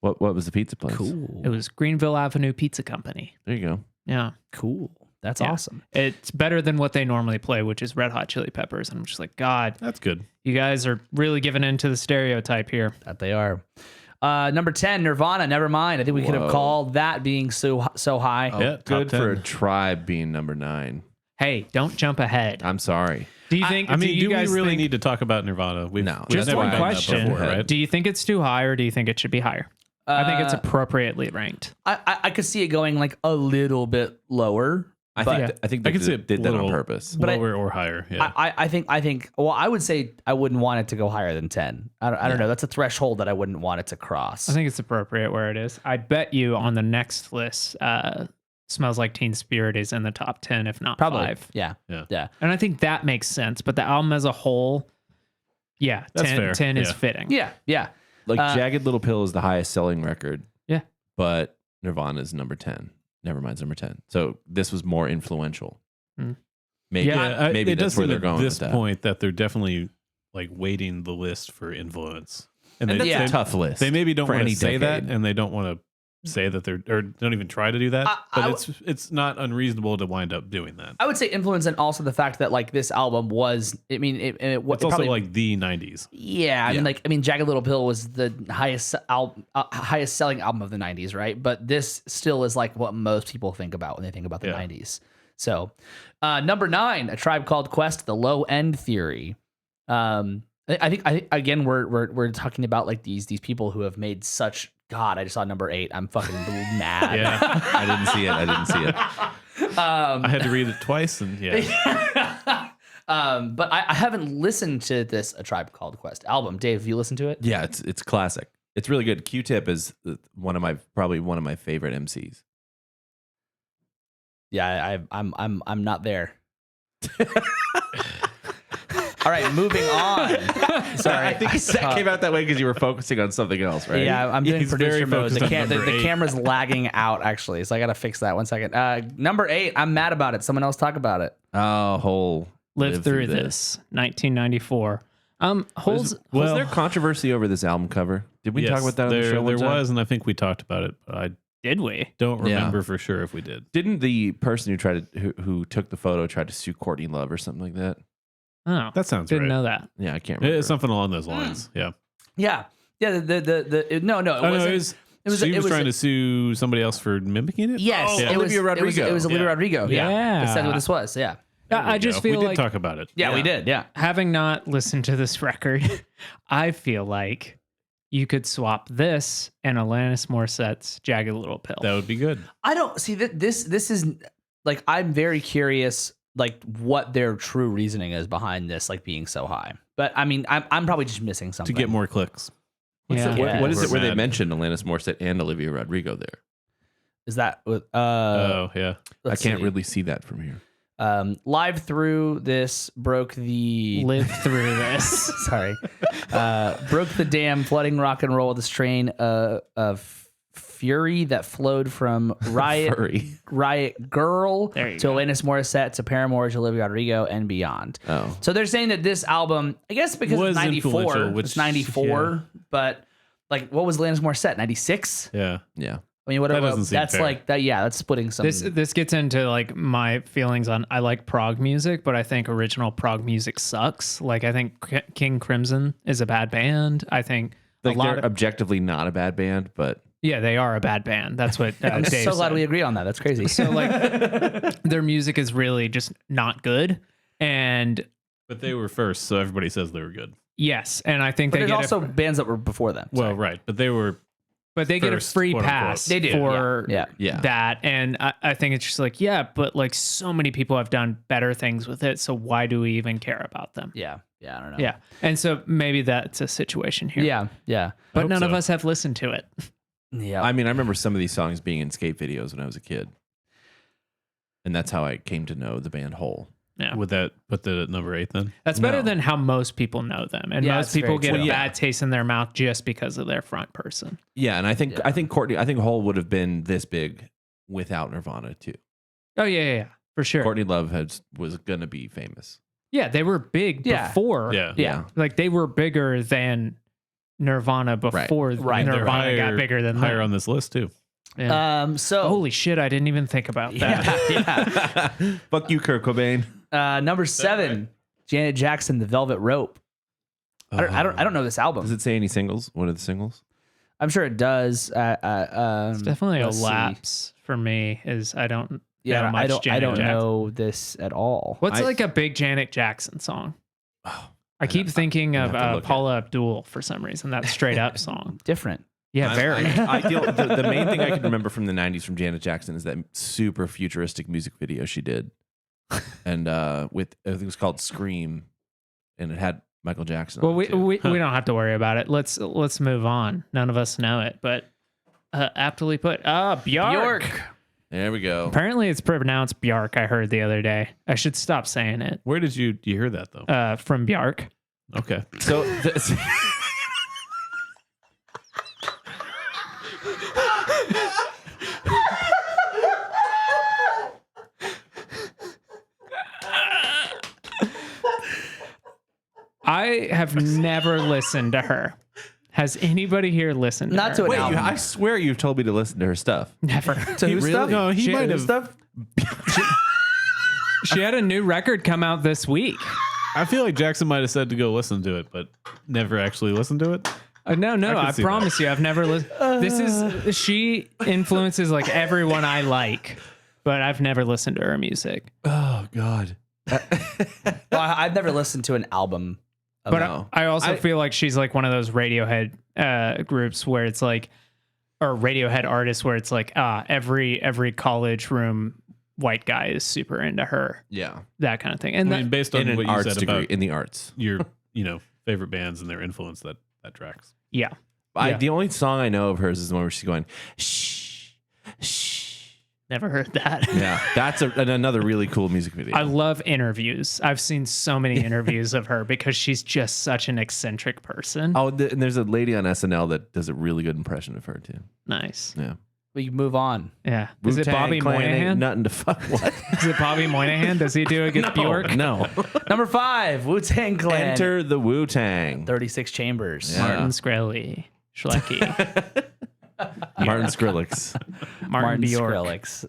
A: What was the pizza place?
C: Cool.
B: It was Greenville Avenue Pizza Company.
A: There you go.
B: Yeah.
C: Cool. That's
B: Yeah.
C: awesome.
B: It's better than what they normally play, which is Red Hot Chili Peppers. And I'm just like, God,
D: That's good.
B: you guys are really giving into the stereotype here.
C: That they are. Number 10, Nirvana. Never mind. I think we could have
A: Whoa.
C: called that being so high.
A: Oh,
D: Yeah, top
A: good for a
D: 10.
A: Tribe being number 9.
B: Hey, don't jump ahead.
A: I'm sorry.
B: Do you think?
D: I mean,
B: you
D: do we
B: guys
D: really
B: think-
D: need to talk about Nirvana?
A: No,
D: we've
A: just
D: never
A: one
D: done that
B: question.
D: before, right?
B: Do you think it's too high, or do you think it should be higher? I think it's appropriately ranked.
C: I could see it going like a little bit lower.
A: I
C: But-
A: think I think
D: I
A: they
D: could see it
A: did that on
D: little-
A: purpose.
C: But
D: lower or higher. Yeah.
C: I think. Well, I would say I wouldn't want it to go higher than 10. I don't know. That's a threshold that I wouldn't want it to cross.
B: I think it's appropriate where it is. I bet you on the next list, Smells Like Teen Spirit is in the top 10, if not
C: Probably.
B: 5.
C: Yeah.
D: Yeah.
C: Yeah.
B: And I think that makes sense. But the album as a whole, yeah,
D: That's
B: 10,
D: fair.
B: 10 is
D: Yeah.
B: fitting.
C: Yeah. Yeah.
A: Like Jagged Little Pill is the highest selling record.
B: Yeah.
A: But Nirvana's number 10. Nevermind's number 10. So this was more influential.
B: Hmm.
A: Maybe maybe
D: it
A: that's
D: does
A: where
D: seem
A: they're
D: at
A: going
D: this
A: with that.
D: point that they're definitely like weighting the list for influence.
A: And that's
C: Yeah.
A: a tough list.
D: They maybe don't
A: for
D: want
A: any
D: to say
A: decade.
D: that, and they don't want to say that they're, or don't even try to do that. But it's not unreasonable to wind up doing that.
C: I would say influence, and also the fact that like this album was. I mean,
D: It's also
C: probably,
D: like the 90s.
C: Yeah, I mean, Jagged Little Pill was the highest selling album of the 90s, right? But this still is like what most people think about when they think about the
D: Yeah.
C: 90s. So, number 9, A Tribe Called Quest, The Low End Theory. I think again we're talking about like these people who have made such. God, I just saw number 8. I'm fucking mad.
D: Yeah.
A: I didn't see it.
D: I had to read it twice, and yeah.
C: But I haven't listened to this A Tribe Called Quest album. Dave, have you listened to it?
A: Yeah, it's classic. It's really good. Q-Tip is probably one of my favorite MCs.
C: Yeah, I'm not there. All right, moving on. Sorry,
A: I think that came out that way because you were focusing on something else, right?
C: Yeah, I'm doing
D: He's
C: producer
D: very
C: mode.
D: focused on number
C: The
D: 8.
C: camera's lagging out actually, so I gotta fix that. 1 second. Number 8. I'm mad about it. Someone else talk about it.
A: Oh, whole
B: Live Through This, 1994.
A: Was there controversy over this album cover? Did we
D: Yes,
A: talk about that on the show?
D: There
A: one time?
D: was, and I think we talked about it, but I
B: Did we?
D: don't
A: Yeah.
D: remember for sure if we did.
A: Didn't the person who took the photo try to sue Courtney Love or something like that?
B: Oh,
D: That sounds
B: didn't
D: right.
B: know that.
A: Yeah, I can't remember.
D: It's something along those lines. Yeah.
C: Yeah. No. It
D: Oh, no,
C: wasn't.
D: she was trying to sue somebody else for mimicking it.
C: Yes,
D: Oh,
C: it was
A: Olivia Rodrigo.
C: It was Olivia
D: Yeah.
C: Rodrigo.
B: Yeah.
C: That's what this was. Yeah.
B: I just feel
D: we did
B: like
D: talk about it.
C: Yeah, we did. Yeah.
B: having not listened to this record, I feel like you could swap this and Alanis Morissette's Jagged Little Pill.
D: That would be good.
C: I don't see that this is like, I'm very curious like what their true reasoning is behind this like being so high. But I mean, I'm probably just missing something.
D: To get more clicks.
B: Yeah.
A: What is it where they
D: Mad.
A: mentioned Alanis Morissette and Olivia Rodrigo there?
C: Is that
D: Oh, yeah.
A: I can't really see that from here.
C: Live Through This broke the
B: Live through this.
C: sorry. Broke the dam, flooding rock and roll with this train of fury that flowed from Riot Girl to
B: There you go.
C: Alanis Morissette to Paramore to Olivia Rodrigo and beyond.
A: Oh.
C: So they're saying that this album, I guess because
D: Was
C: it's 94,
D: influential, which-
C: it's 94, but like what was Alanis Morissette, 96?
D: Yeah.
A: Yeah.
C: I mean, whatever.
D: That doesn't seem
C: That's
D: fair.
C: like that. Yeah, that's splitting some.
B: This gets into like my feelings on I like prog music, but I think original prog music sucks. Like I think King Crimson is a bad band. I think
A: Like
B: a lot
A: they're
B: of,
A: objectively not a bad band, but
B: yeah, they are a bad band. That's what
C: I'm
B: Dave
C: so glad
B: said.
C: we agree on that. That's crazy.
B: So like their music is really just not good. And
D: But they were first, so everybody says they were good.
B: yes, and I think
C: But
B: they
C: there's
B: get
C: also bands that were before them.
D: Well, right. But they were
B: but they get a
D: first,
B: free
D: quote, unquote.
B: pass
C: They do,
B: for
C: yeah.
A: yeah.
B: that. And I think it's just like, yeah, but like so many people have done better things with it. So why do we even care about them?
C: Yeah. Yeah. I don't know.
B: Yeah. And so maybe that's a situation here.
C: Yeah. Yeah.
B: But
D: hope
B: none of
D: so.
B: us have listened to it.
C: Yeah.
A: I mean, I remember some of these songs being in skate videos when I was a kid. And that's how I came to know the band Hole.
B: Yeah.
D: Would that put the number 8 then?
B: That's better
A: No.
B: than how most people know them. And
C: Yeah,
B: most
C: it's
B: people
C: very
B: get
C: true.
B: a
A: Well, yeah.
B: bad taste in their mouth just because of their front person.
A: Yeah, and I think
C: Yeah.
A: Courtney, I think Hole would have been this big without Nirvana too.
B: Oh, yeah. For sure.
A: Courtney Love was gonna be famous.
B: Yeah. They were big
C: Yeah.
B: before.
D: Yeah.
C: Yeah.
B: Like they were bigger than Nirvana before
C: Right.
D: They're
B: Nirvana got bigger than
D: higher
B: them.
D: on this list too.
B: Yeah.
C: So
B: Holy shit. I didn't even think about that.
C: yeah.
A: Fuck you, Kurt Cobain.
C: Number 7, Janet Jackson, The Velvet Rope. I don't know this album.
A: Does it say any singles? What are the singles?
C: I'm sure it does.
B: It's definitely a
C: let's see.
B: lapse for me is I don't
C: Yeah,
B: know much
C: I don't
B: Janet Jackson.
C: know this at all.
B: What's
A: I-
B: like a big Janet Jackson song?
A: Oh,
B: I keep thinking
A: I
B: of
A: have to look
B: Paula Abdul for some reason. That straight up song.
C: Different.
B: Yeah, very.
A: the main thing I can remember from the 90s from Janet Jackson is that super futuristic music video she did. And with I think it was called Scream, and it had Michael Jackson.
B: Well,
A: on
B: we
A: it, too.
B: we don't have to worry about it. Let's move on. None of us know it, but aptly put. Bjork.
A: There we go.
B: Apparently, it's pronounced Bjark. I heard the other day. I should stop saying it.
D: Where did you hear that though?
B: From Bjark.
D: Okay.
A: So
B: I have never listened to her. Has anybody here listened to
C: Not
B: her?
C: to an
A: wait,
C: album.
A: I swear you've told me to listen to her stuff.
B: Never.
C: To whose stuff?
D: No, he
C: Shit,
D: might
C: whose
D: have.
C: stuff.
B: She had a new record come out this week.
D: I feel like Jackson might have said to go listen to it, but never actually listened to it.
B: No,
D: I
B: I
D: can see
B: promise you, I've never listened. She influences like everyone I like, but I've never listened to her music.
A: Oh God.
C: Well, I've never listened to an album.
B: But
A: No.
B: I also feel like she's like one of those Radiohead groups where it's like, or Radiohead artists where it's like, every college room white guy is super into her,
A: Yeah.
B: that kind of thing.
D: I
B: And
D: mean, based
A: In
D: on what
A: an
D: you
A: arts
D: said
A: degree,
D: about
A: in the arts.
D: your, favorite bands and their influence, that tracks.
B: yeah,
A: The only song I know of hers is the one where she's going, shh, shh.
B: never heard that.
A: Yeah, that's another really cool music video.
B: I love interviews. I've seen so many interviews of her because she's just such an eccentric person.
A: and there's a lady on SNL that does a really good impression of her too.
B: Nice.
A: Yeah.
C: We can move on.
B: Yeah. Is it
A: Wu-Tang
B: Bobby
A: Clan ain't
B: Moynihan?
A: Nothing to fuck. What?
B: Is it Bobby Moynihan? Does he do it against Bjork?
A: No.
C: Number 5, Wu-Tang Clan.
A: Enter the Wu-Tang.
C: 36 Chambers.
A: Yeah.
B: Martin Shkreli. Schlecky.
A: Martin Skrillex.
B: Martin Bjork.
C: Skrillex.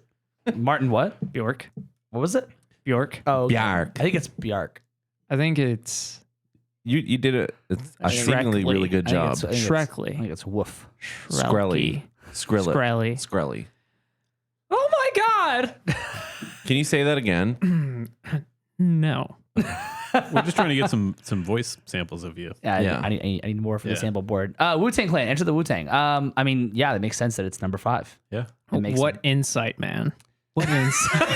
C: Martin what?
B: Bjork.
C: What was it?
B: Bjork.
C: Oh, okay.
A: Bjark.
C: I think it's Bjark.
B: I think it's
A: You did a seemingly
B: Shrekley.
A: really good
C: I think
A: job.
C: it's- I think
B: Shrekley.
C: I think it's Woof.
A: Skrelly. Skrillet.
B: Skrelly.
A: Skrelly.
B: Oh my God.
A: Can you say that again?
B: No.
D: We're just trying to get some voice samples of you.
C: Yeah. I need more for the sample board. Wu-Tang Clan, Enter the Wu-Tang. I mean, yeah, that makes sense that it's number 5.
D: Yeah.
B: What insight, man? What insight?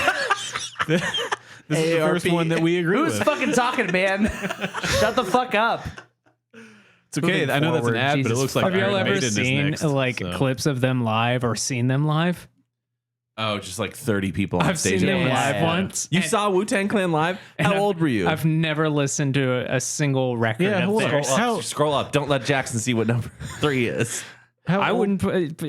D: This is the first one that we agree
C: Who's
D: with.
C: fucking talking, man? Shut the fuck up.
D: It's okay.
C: Moving
D: I know that's an
C: forward,
D: ad, but it
C: Jesus
D: looks like
B: Have y'all
D: Iron
B: ever
D: Maiden is
B: seen
D: next,
B: like
D: so.
B: clips of them live or seen them live?
A: Oh, just like 30 people on
B: I've
A: stage.
B: seen them
C: Yeah,
B: live
C: yeah.
B: once.
A: You
B: and-
A: saw Wu-Tang Clan live?
B: and
A: How
B: I've-
A: old were you?
B: I've never listened to a single record
D: Yeah,
B: of
D: hold on.
B: theirs.
A: Scroll up. Don't let Jackson see what number 3 is.
B: I wouldn't put.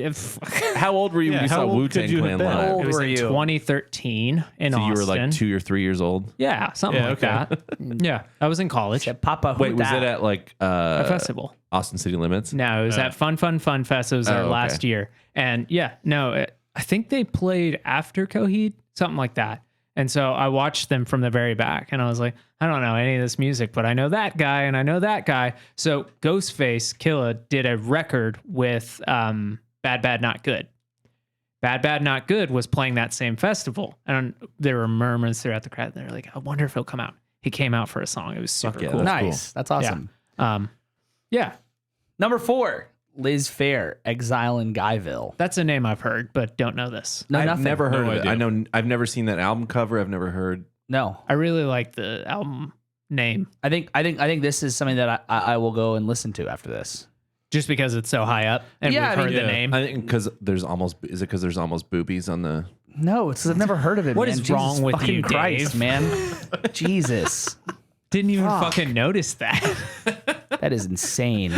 A: How old were you when
D: Yeah,
A: you
D: how
A: saw
D: old
A: Wu-Tang
D: could you
A: Clan
D: have been?
A: live?
C: How old
B: It was
C: were
B: in
C: you?
B: 2013 in
A: So
B: Austin.
A: you were like 2 or 3 years old?
B: Yeah, something
D: Yeah,
B: like
D: okay.
B: that. Yeah, I was in college.
C: Said, Papa,
A: Wait, was it at like
B: A festival.
A: Austin City Limits?
B: No, it was at Fun Fest. It was there
A: Oh, okay.
B: last year. And yeah, no, I think they played after Coheed, something like that. And so I watched them from the very back and I was like, I don't know any of this music, but I know that guy and I know that guy. So Ghostface Killah did a record with Bad Bad Not Good. Bad Bad Not Good was playing that same festival. And there were murmurs throughout the crowd. They're like, I wonder if he'll come out. He came out for a song. It was super
A: yeah,
B: cool.
A: that's
C: Nice. That's awesome.
B: Yeah,
C: Number 4, Liz Phair, Exile in Guyville.
B: that's a name I've heard, but don't know this.
C: No,
A: I've
C: nothing.
A: never heard
D: No
A: of it.
D: idea.
A: I know I've never seen that album cover. I've never heard.
C: No.
B: I really like the album name
C: I think this is something that I will go and listen to after this.
B: just because it's so high up and
C: Yeah,
B: we've
C: I
B: heard
C: mean,
B: the
D: yeah.
B: name.
A: I think because there's almost boobies on the.
C: No, it's because I've never heard of it.
B: What
C: man.
B: is
C: Jesus
B: wrong with
C: fucking
B: you,
C: Christ,
B: Dave?
C: man? Jesus,
B: Didn't even
C: Fuck.
B: fucking notice that.
C: that is insane.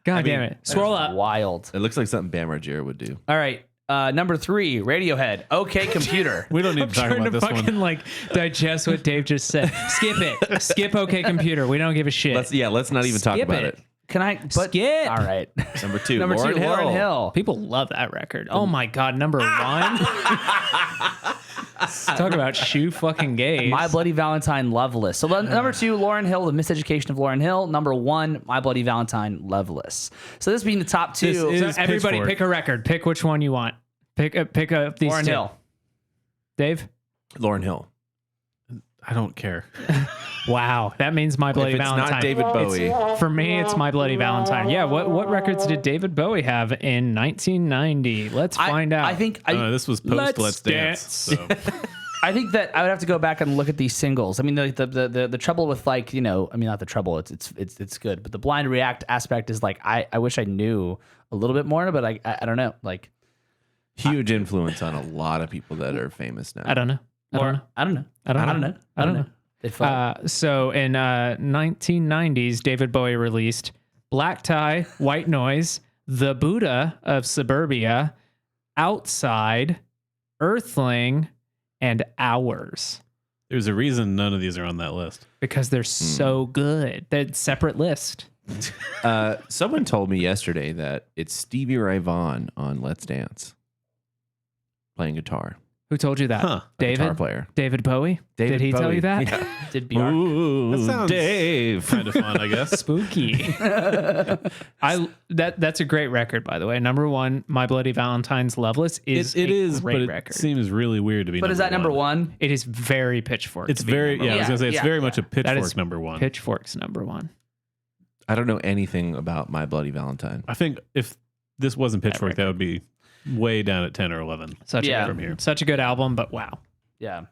B: God damn it. Scroll up.
C: Wild.
A: It looks like something Bam Margera would do.
C: All right. Number 3, Radiohead. Okay, Computer.
D: We don't need
B: I'm
D: to talk
B: trying
D: about
B: to
D: this
B: fucking
D: one.
B: like digest what Dave just said. Skip it. Skip OK Computer. We don't give a shit.
A: Let's not even talk
B: Skip
A: about it.
C: Can I? But,
B: Skip.
C: All right.
A: Number 2,
C: Number 2, Lauryn Hill.
B: People love that record. Oh my God. Number 1. Talk about shoe fucking gays.
C: My Bloody Valentine, Loveless. So number 2, Lauryn Hill, The Miseducation of Lauryn Hill. Number 1, My Bloody Valentine, Loveless. So this being the top 2.
D: This is
B: So everybody
D: Pitchfork.
B: pick a record. Pick which one you want. Pick up these
C: Lauryn
B: two.
C: Hill.
B: Dave?
A: Lauryn Hill.
D: I don't care.
B: Wow. That means My Bloody
A: If it's
B: Valentine.
A: not David Bowie,
B: For me, it's My Bloody Valentine. Yeah, what records did David Bowie have in 1990? Let's find out.
C: I think
D: This was post Let's Dance. So.
C: I think that I would have to go back and look at these singles. I mean, the trouble with like, I mean, not the trouble. It's good, but the blind react aspect is like I wish I knew a little bit more, but I don't know. Like
A: huge influence on a lot of people that are famous now.
B: I don't know. I don't know.
C: I don't know.
B: I don't know.
C: I don't know.
B: I don't know.
C: They fuck.
B: So in 1990s, David Bowie released Black Tie, White Noise, The Buddha of Suburbia, Outside, Earthling, and Hours.
D: There's a reason none of these are on that list.
B: Because they're so good. They're a separate list.
A: Someone told me yesterday that it's Stevie Ray Vaughan on Let's Dance playing guitar.
B: Who told you that?
D: Huh.
B: David?
A: Guitar player.
B: David Bowie?
A: David
B: Did he tell
A: Bowie.
B: you that?
A: Yeah.
C: Did Bjork?
A: Ooh,
D: That sounds-
A: Dave.
D: Kind of fun, I guess.
B: Spooky. That's a great record, by the way. Number 1, My Bloody Valentine's Loveless is
D: It
B: a
D: is,
B: great
D: but it
B: record.
D: seems really weird to be.
C: But is that number 1?
B: It is very Pitchfork.
D: It's
B: to be
D: very.
B: number
D: Yeah, I was
C: one.
D: gonna say it's
C: Yeah,
D: very
C: yeah.
D: much a
B: That
D: Pitchfork
B: is
D: number 1.
B: Pitchfork's number 1.
A: I don't know anything about My Bloody Valentine.
D: I think if this wasn't Pitchfork,
B: record.
D: that would be way down at 10 or 11.
B: Such
C: Yeah.
B: a
D: From here.
B: such a good album, but wow.
C: Yeah.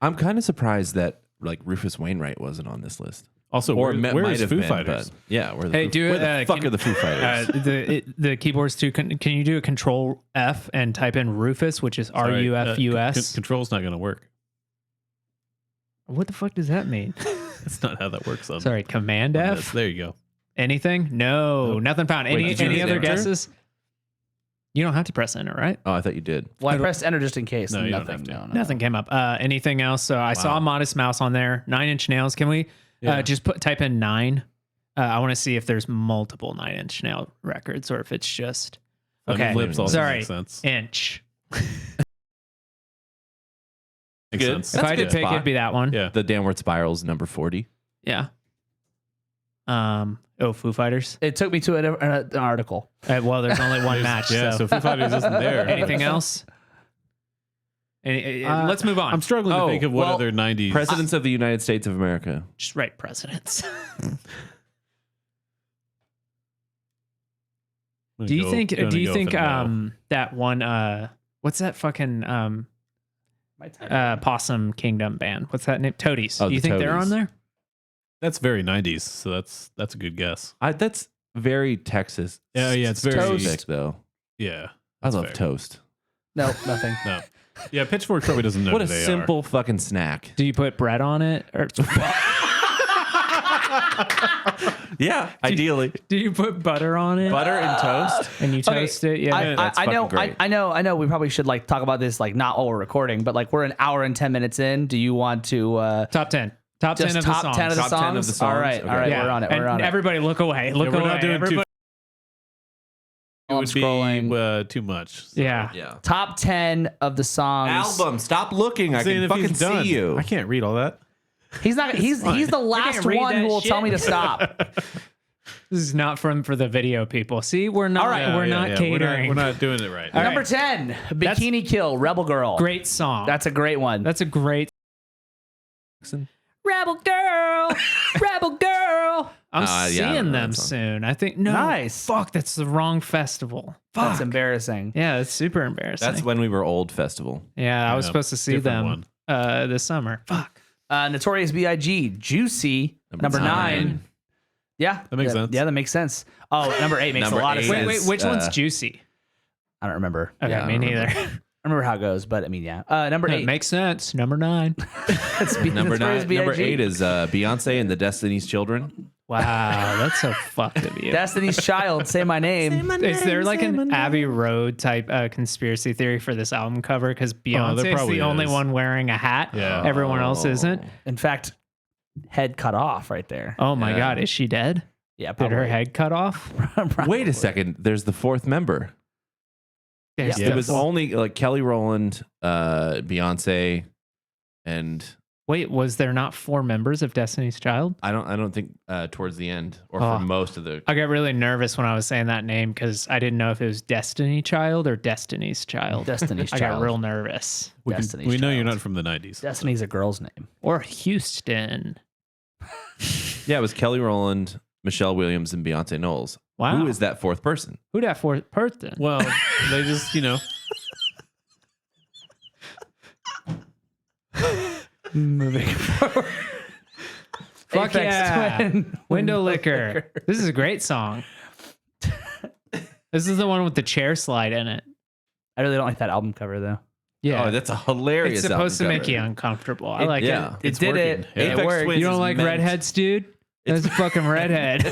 A: I'm kind of surprised that like Rufus Wainwright wasn't on this list.
D: Also,
A: Or
D: where
A: might
D: is
A: have
D: Foo
A: been,
D: Fighters?
A: but yeah, where
B: Hey,
A: the fuck are the Foo Fighters?
B: The keyboards too. Can you do a Control F and type in Rufus, which is
D: Sorry,
B: RUFUS?
D: Control's not going to work.
B: What the fuck does that mean?
D: That's not how that works. On,
B: Sorry, Command
D: on
B: F.
D: this. There you go.
B: Anything? No, nothing found.
A: Wait,
B: Any
A: did you hit
B: other
A: enter?
B: guesses? You don't have to press enter, right?
A: Oh, I thought you did.
C: Well, I pressed enter just in case.
D: No, you don't
C: Nothing.
D: have to.
C: No.
B: Nothing came up. Anything else? So I saw Modest Mouse on there. 9 Inch Nails. Can we
D: Yeah.
B: just type in 9? I want to see if there's multiple 9 Inch Nail records or if it's just okay.
D: Flips also
B: Sorry,
D: makes sense.
B: Inch.
D: Makes
A: Good.
D: sense.
B: If I had to
A: good
B: pick,
A: spot.
B: it'd be that one.
D: Yeah.
A: The Downward Spiral's number 40.
B: Yeah. Foo Fighters.
C: It took me to an article.
B: Well, there's only one match.
D: Yeah,
B: so.
D: so Foo Fighters isn't there.
B: Anything else? Let's move on.
D: I'm struggling to think of what
C: well,
D: other 90s.
A: Presidents of the United States of America.
B: Just write presidents. Do you think that one what's that fucking Possum Kingdom band? What's that name? Toadies.
A: Oh,
B: Do you
A: the
B: think they're
A: Toadies.
B: on there?
D: That's very 90s, so that's a good guess.
A: That's very Texas.
D: Yeah, it's very
A: specific, though.
D: Yeah.
A: I
D: that's
A: love
D: fair.
A: toast.
C: No, nothing.
D: No. Yeah, Pitchfork probably doesn't know
A: What
D: who
A: a
D: they
A: simple fucking snack.
B: Do you put bread on it? Or
A: Yeah, ideally.
B: do you put butter on it?
A: Butter and toast.
B: And you toast it? Yeah.
A: that's
C: I know,
A: fucking great.
C: I know. We probably should like talk about this, like not while we're recording, but like we're an hour and 10 minutes in. Do you want to
B: Top 10. Top 10
C: just
B: of the
C: top
B: songs.
C: 10 of the
A: Top
C: songs?
A: 10 of the songs?
C: All right,
A: Okay.
C: all right,
B: Yeah.
C: we're on it.
B: And
C: We're on it.
B: everybody look away. Look
D: we're
B: away.
D: not doing
B: Everybody-
D: It would
C: scrolling.
D: be too much. So.
B: yeah.
A: Yeah.
C: Top 10 of the songs.
A: Album. Stop looking. I
D: Saying
A: can
D: if
A: fucking
D: he's done.
A: see you.
D: I can't read all that.
C: He's not. He's the last
B: read
C: one
B: that
C: who will tell
B: shit.
C: me to stop.
B: This is not for the video people. See, we're not.
C: All right.
B: We're not catering.
D: We're not doing it right.
B: All right.
C: Number 10, Bikini Kill, Rebel Girl.
B: Great song.
C: That's a great one.
B: That's a great. Rebel girl, rebel girl. I'm
A: yeah, I don't
B: seeing
A: know
B: them
A: that song.
B: soon. I think no.
C: Nice.
B: Fuck, that's the wrong festival. Fuck.
C: That's embarrassing.
B: Yeah, it's super embarrassing.
A: That's when we were old festival.
B: yeah, I was
D: Yeah,
B: supposed to see
D: different
B: them this summer. Fuck.
C: Notorious B.I.G. Juicy, number 9. Yeah,
D: That makes sense.
C: Yeah, that makes sense. Oh, number 8 makes
A: Number
C: a lot of
A: 8
C: sense.
B: Wait, which one's juicy?
C: I don't remember.
B: Okay,
A: Yeah, I
B: me
A: don't
B: neither.
C: I remember how it goes, but I mean, yeah. Number
B: It
C: 8.
B: makes sense. Number 9.
A: Number
C: Notorious
A: 9.
C: B.I.G.
A: Number 8 is Beyonce and the Destiny's Children.
B: Wow, that's so fucked of you.
C: Destiny's Child. Say my name.
B: Is there like an Abbey Road type conspiracy theory for this album cover? Because Beyonce is
D: probably
B: the only
D: is.
B: one wearing a hat.
D: Yeah.
B: Everyone else isn't.
C: In fact, head cut off right there.
B: Oh my
A: Yeah.
B: God, is she dead?
C: Yeah,
B: Did her head cut off?
A: Wait a second. There's the 4th member.
B: There's
A: It was only like Kelly Rowland, Beyonce, and
B: Wait, was there not 4 members of Destiny's Child?
A: I don't think towards the end or
B: Oh.
A: for most of the.
B: I got really nervous when I was saying that name because I didn't know if it was Destiny Child or Destiny's Child.
C: Destiny's
B: I
C: Child.
B: got real nervous.
C: Destiny's
D: We know you're
C: Child.
D: not from the 90s.
C: Destiny's a girl's name.
B: Or Houston.
A: Yeah, it was Kelly Rowland, Michelle Williams, and Beyonce Knowles.
B: Wow.
A: Who is that 4th person?
B: Who that 4th person?
D: Well, they just,
C: Moving forward.
B: Fuck
C: Aphex
B: yeah.
C: Twin.
B: Window Liquor. This is a great song. This is the one with the chair slide in it.
C: I really don't like that album cover though.
B: Yeah.
A: Oh, that's a hilarious.
B: it's supposed to
A: album
B: make
A: cover.
B: you uncomfortable. I like
A: yeah.
B: it.
C: It did it.
D: Yeah.
C: It
A: Aphex
C: worked.
A: Twins
B: You don't
A: is
B: like
A: meant-
B: redheads, dude? That's a fucking redhead.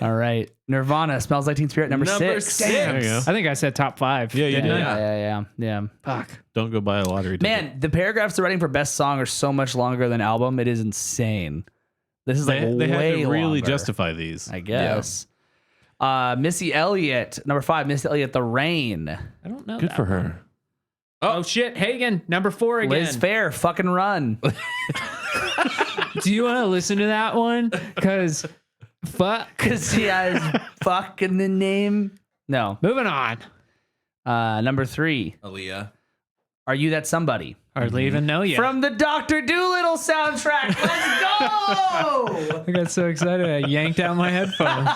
C: All right. Nirvana, Smells Like Teen Spirit, number 6.
D: There you go.
B: I think I said top 5.
D: Yeah, you
B: didn't
D: did.
B: I?
C: Yeah.
B: Fuck.
D: Don't go buy a lottery ticket.
C: Man, the paragraphs they're writing for best song are so much longer than album. It is insane. This is like
D: They had
C: way
D: to really
C: longer,
D: justify these.
C: I guess. Missy Elliott, number 5. Missy Elliott, The Rain.
B: I don't know.
A: Good
B: that
A: for
B: one.
A: her.
B: Oh shit, Hagen, number 4 again.
C: Liz Fair, Fucking Run.
B: Do you want to listen to that one? Because fuck.
C: Because she has fuck in the name. No.
B: Moving on.
C: Number 3.
A: Aaliyah.
C: Are You That Somebody?
B: Hardly even know yet.
C: From the Dr. Dolittle soundtrack. Let's go!
B: I got so excited I yanked out my headphones.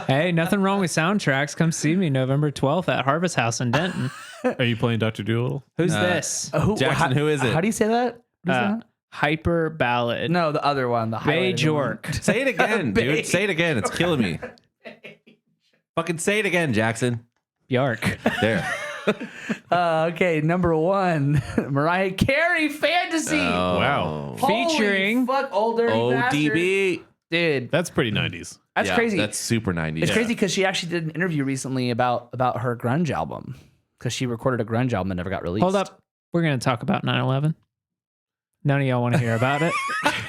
B: Hey, nothing wrong with soundtracks. Come see me November 12th at Harvest House in Denton.
D: Are you playing Dr. Doolittle?
B: Who's this?
A: Jackson, who is it?
C: How do you say that? What is that?
B: Hyper Ballad.
C: No, the other one. The
B: Bay
C: highlighted one.
B: Jork.
A: Say it again, dude. Say it again. It's killing me. Fucking say it again, Jackson.
B: Yark.
A: There.
C: Okay, number 1. Mariah Carey, Fantasy.
D: Wow.
C: Holy
B: Featuring
C: fuck, old dirty bastard.
A: ODB.
C: Dude,
D: That's pretty 90s.
C: that's
A: Yeah,
C: crazy.
A: That's super 90s.
C: It's crazy because she actually did an interview recently about her grunge album because she recorded a grunge album that never got released.
B: Hold up. We're going to talk about 9/11. None of y'all want to hear about it.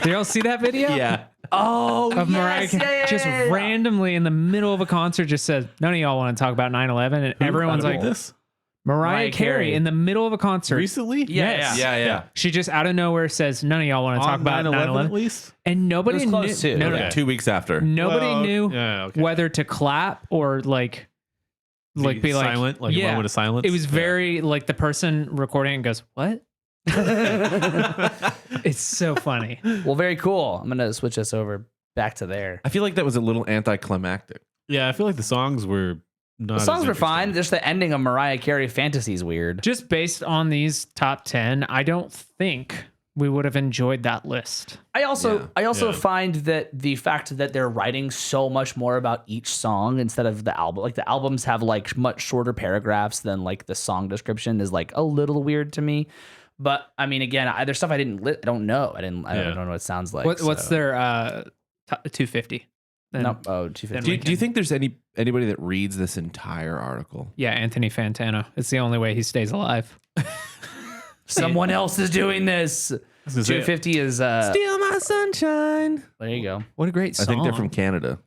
B: Did y'all see that video?
A: Yeah.
C: Oh,
B: Of Mariah
C: yes,
B: Carey just
C: yeah.
B: randomly in the middle of a concert just says, none of y'all want to talk about 9/11. And everyone's like,
D: this
B: Mariah Carey in the middle of a concert.
D: recently?
C: Yeah,
A: Yeah.
B: She just out of nowhere says, none of y'all want to talk about 9/11.
D: at least?
B: And nobody
C: It was close
B: knew.
C: too.
B: No,
D: Okay.
B: no,
A: 2 weeks after.
B: nobody
D: Well,
B: knew
D: yeah, okay.
B: whether to clap or like like be like
D: silent, like a moment of silence.
B: It was very like the person recording it goes, "What?" It's so funny.
C: Well, very cool. I'm gonna switch us over back to there.
A: I feel like that was a little anticlimactic.
D: Yeah, I feel like the songs were not.
C: The songs were fine. Just the ending of Mariah Carey "Fantasy" is weird.
B: Just based on these top 10, I don't think we would have enjoyed that list.
C: I also
D: Yeah.
C: find that the fact that they're writing so much more about each song instead of the album, like the albums have like much shorter paragraphs than like the song description, is like a little weird to me. But I mean, again, there's stuff I don't know. I don't know what it sounds like.
B: What's
C: so.
B: their 250? Then-
C: No, 250.
A: Do you think there's anybody that reads this entire article?
B: Yeah, Anthony Fantano. It's the only way he stays alive.
C: Someone else is doing this. 250 is
A: Steal my sunshine.
C: there you go.
B: What a great
A: I
B: song.
A: think they're from Canada.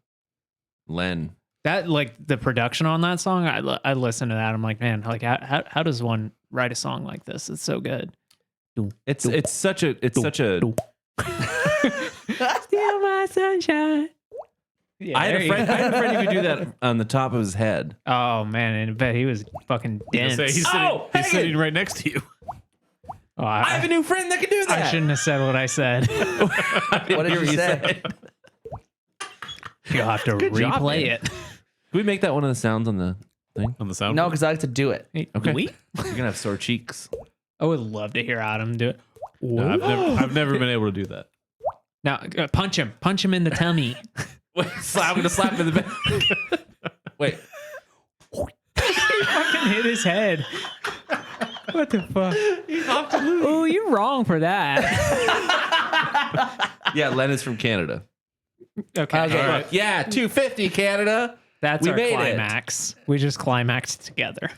A: Len.
B: That, like, the production on that song, I listen to that. I'm like, man, like, how does one write a song like this? It's so good.
A: It's such a
B: Steal my sunshine. Yeah,
A: I had a friend who could do that on the top of his head.
B: Oh man, and I bet he was fucking dense.
D: He's sitting right next to you.
B: Oh,
A: I have a new friend that can do
B: I
A: that.
B: shouldn't have said what I said.
C: What did you say?
B: You'll have to
A: Good job,
B: replay
A: man.
B: it.
A: Can we make that one of the sounds on the thing?
D: On the sound.
C: No, because I like to do it.
A: Okay.
B: We?
A: You're gonna have sore cheeks.
B: I would love to hear Adam do it.
D: No, I've never been able to do that.
B: Now, punch him in the tummy.
A: I'm gonna slap him in the back. Wait.
B: Fucking hit his head. What the fuck? Oh, you're wrong for that.
A: Yeah, Len is from Canada.
B: Okay.
C: Okay.
B: All right.
A: Yeah, 250 Canada.
B: That's
A: We
B: our
A: made it.
B: climax. We just climaxed together.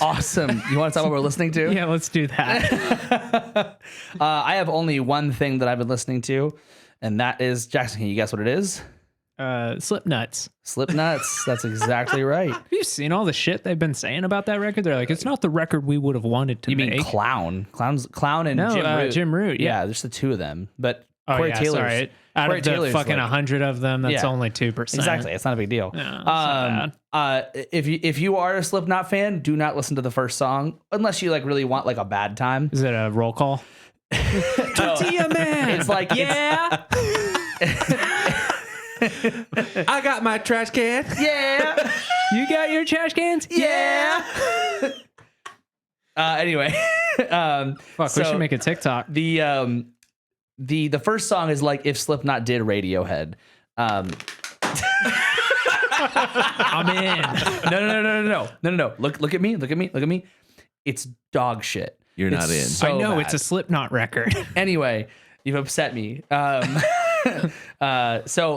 C: Awesome. You want to talk about what we're listening to?
B: Yeah, let's do that.
C: I have only one thing that I've been listening to, and that is Jackson. Can you guess what it is?
B: Slipknots.
C: Slipknots. That's exactly right.
B: Have you seen all the shit they've been saying about that record? They're like, it's not the record we would have wanted to
C: You
B: make.
C: mean Clown? Clown and
B: No,
C: Jim Root.
B: Jim Root, yeah.
C: there's the two of them. But
B: Oh,
C: Corey
B: yeah,
C: Taylor's
B: sorry. Out
C: Corey
B: of the
C: Taylor's
B: fucking
C: like-
B: 100 of them, that's
C: Yeah.
B: only 2%.
C: Exactly. It's not a big deal.
B: No, it's not
C: If you are a Slipknot fan, do not listen to the first song unless you like really want like a bad time.
B: Is it a roll call? Tortilla man.
C: It's like
B: Yeah.
A: I got my trash can.
C: yeah.
B: You got your trash cans?
C: Yeah. Anyway,
B: Fuck, we
C: so
B: should make a TikTok.
C: the first song is like if Slipknot did Radiohead.
B: I'm in.
C: No. Look at me. It's dog shit.
A: You're not in.
C: So
B: I know
C: bad.
B: it's a Slipknot record.
C: Anyway, you've upset me. So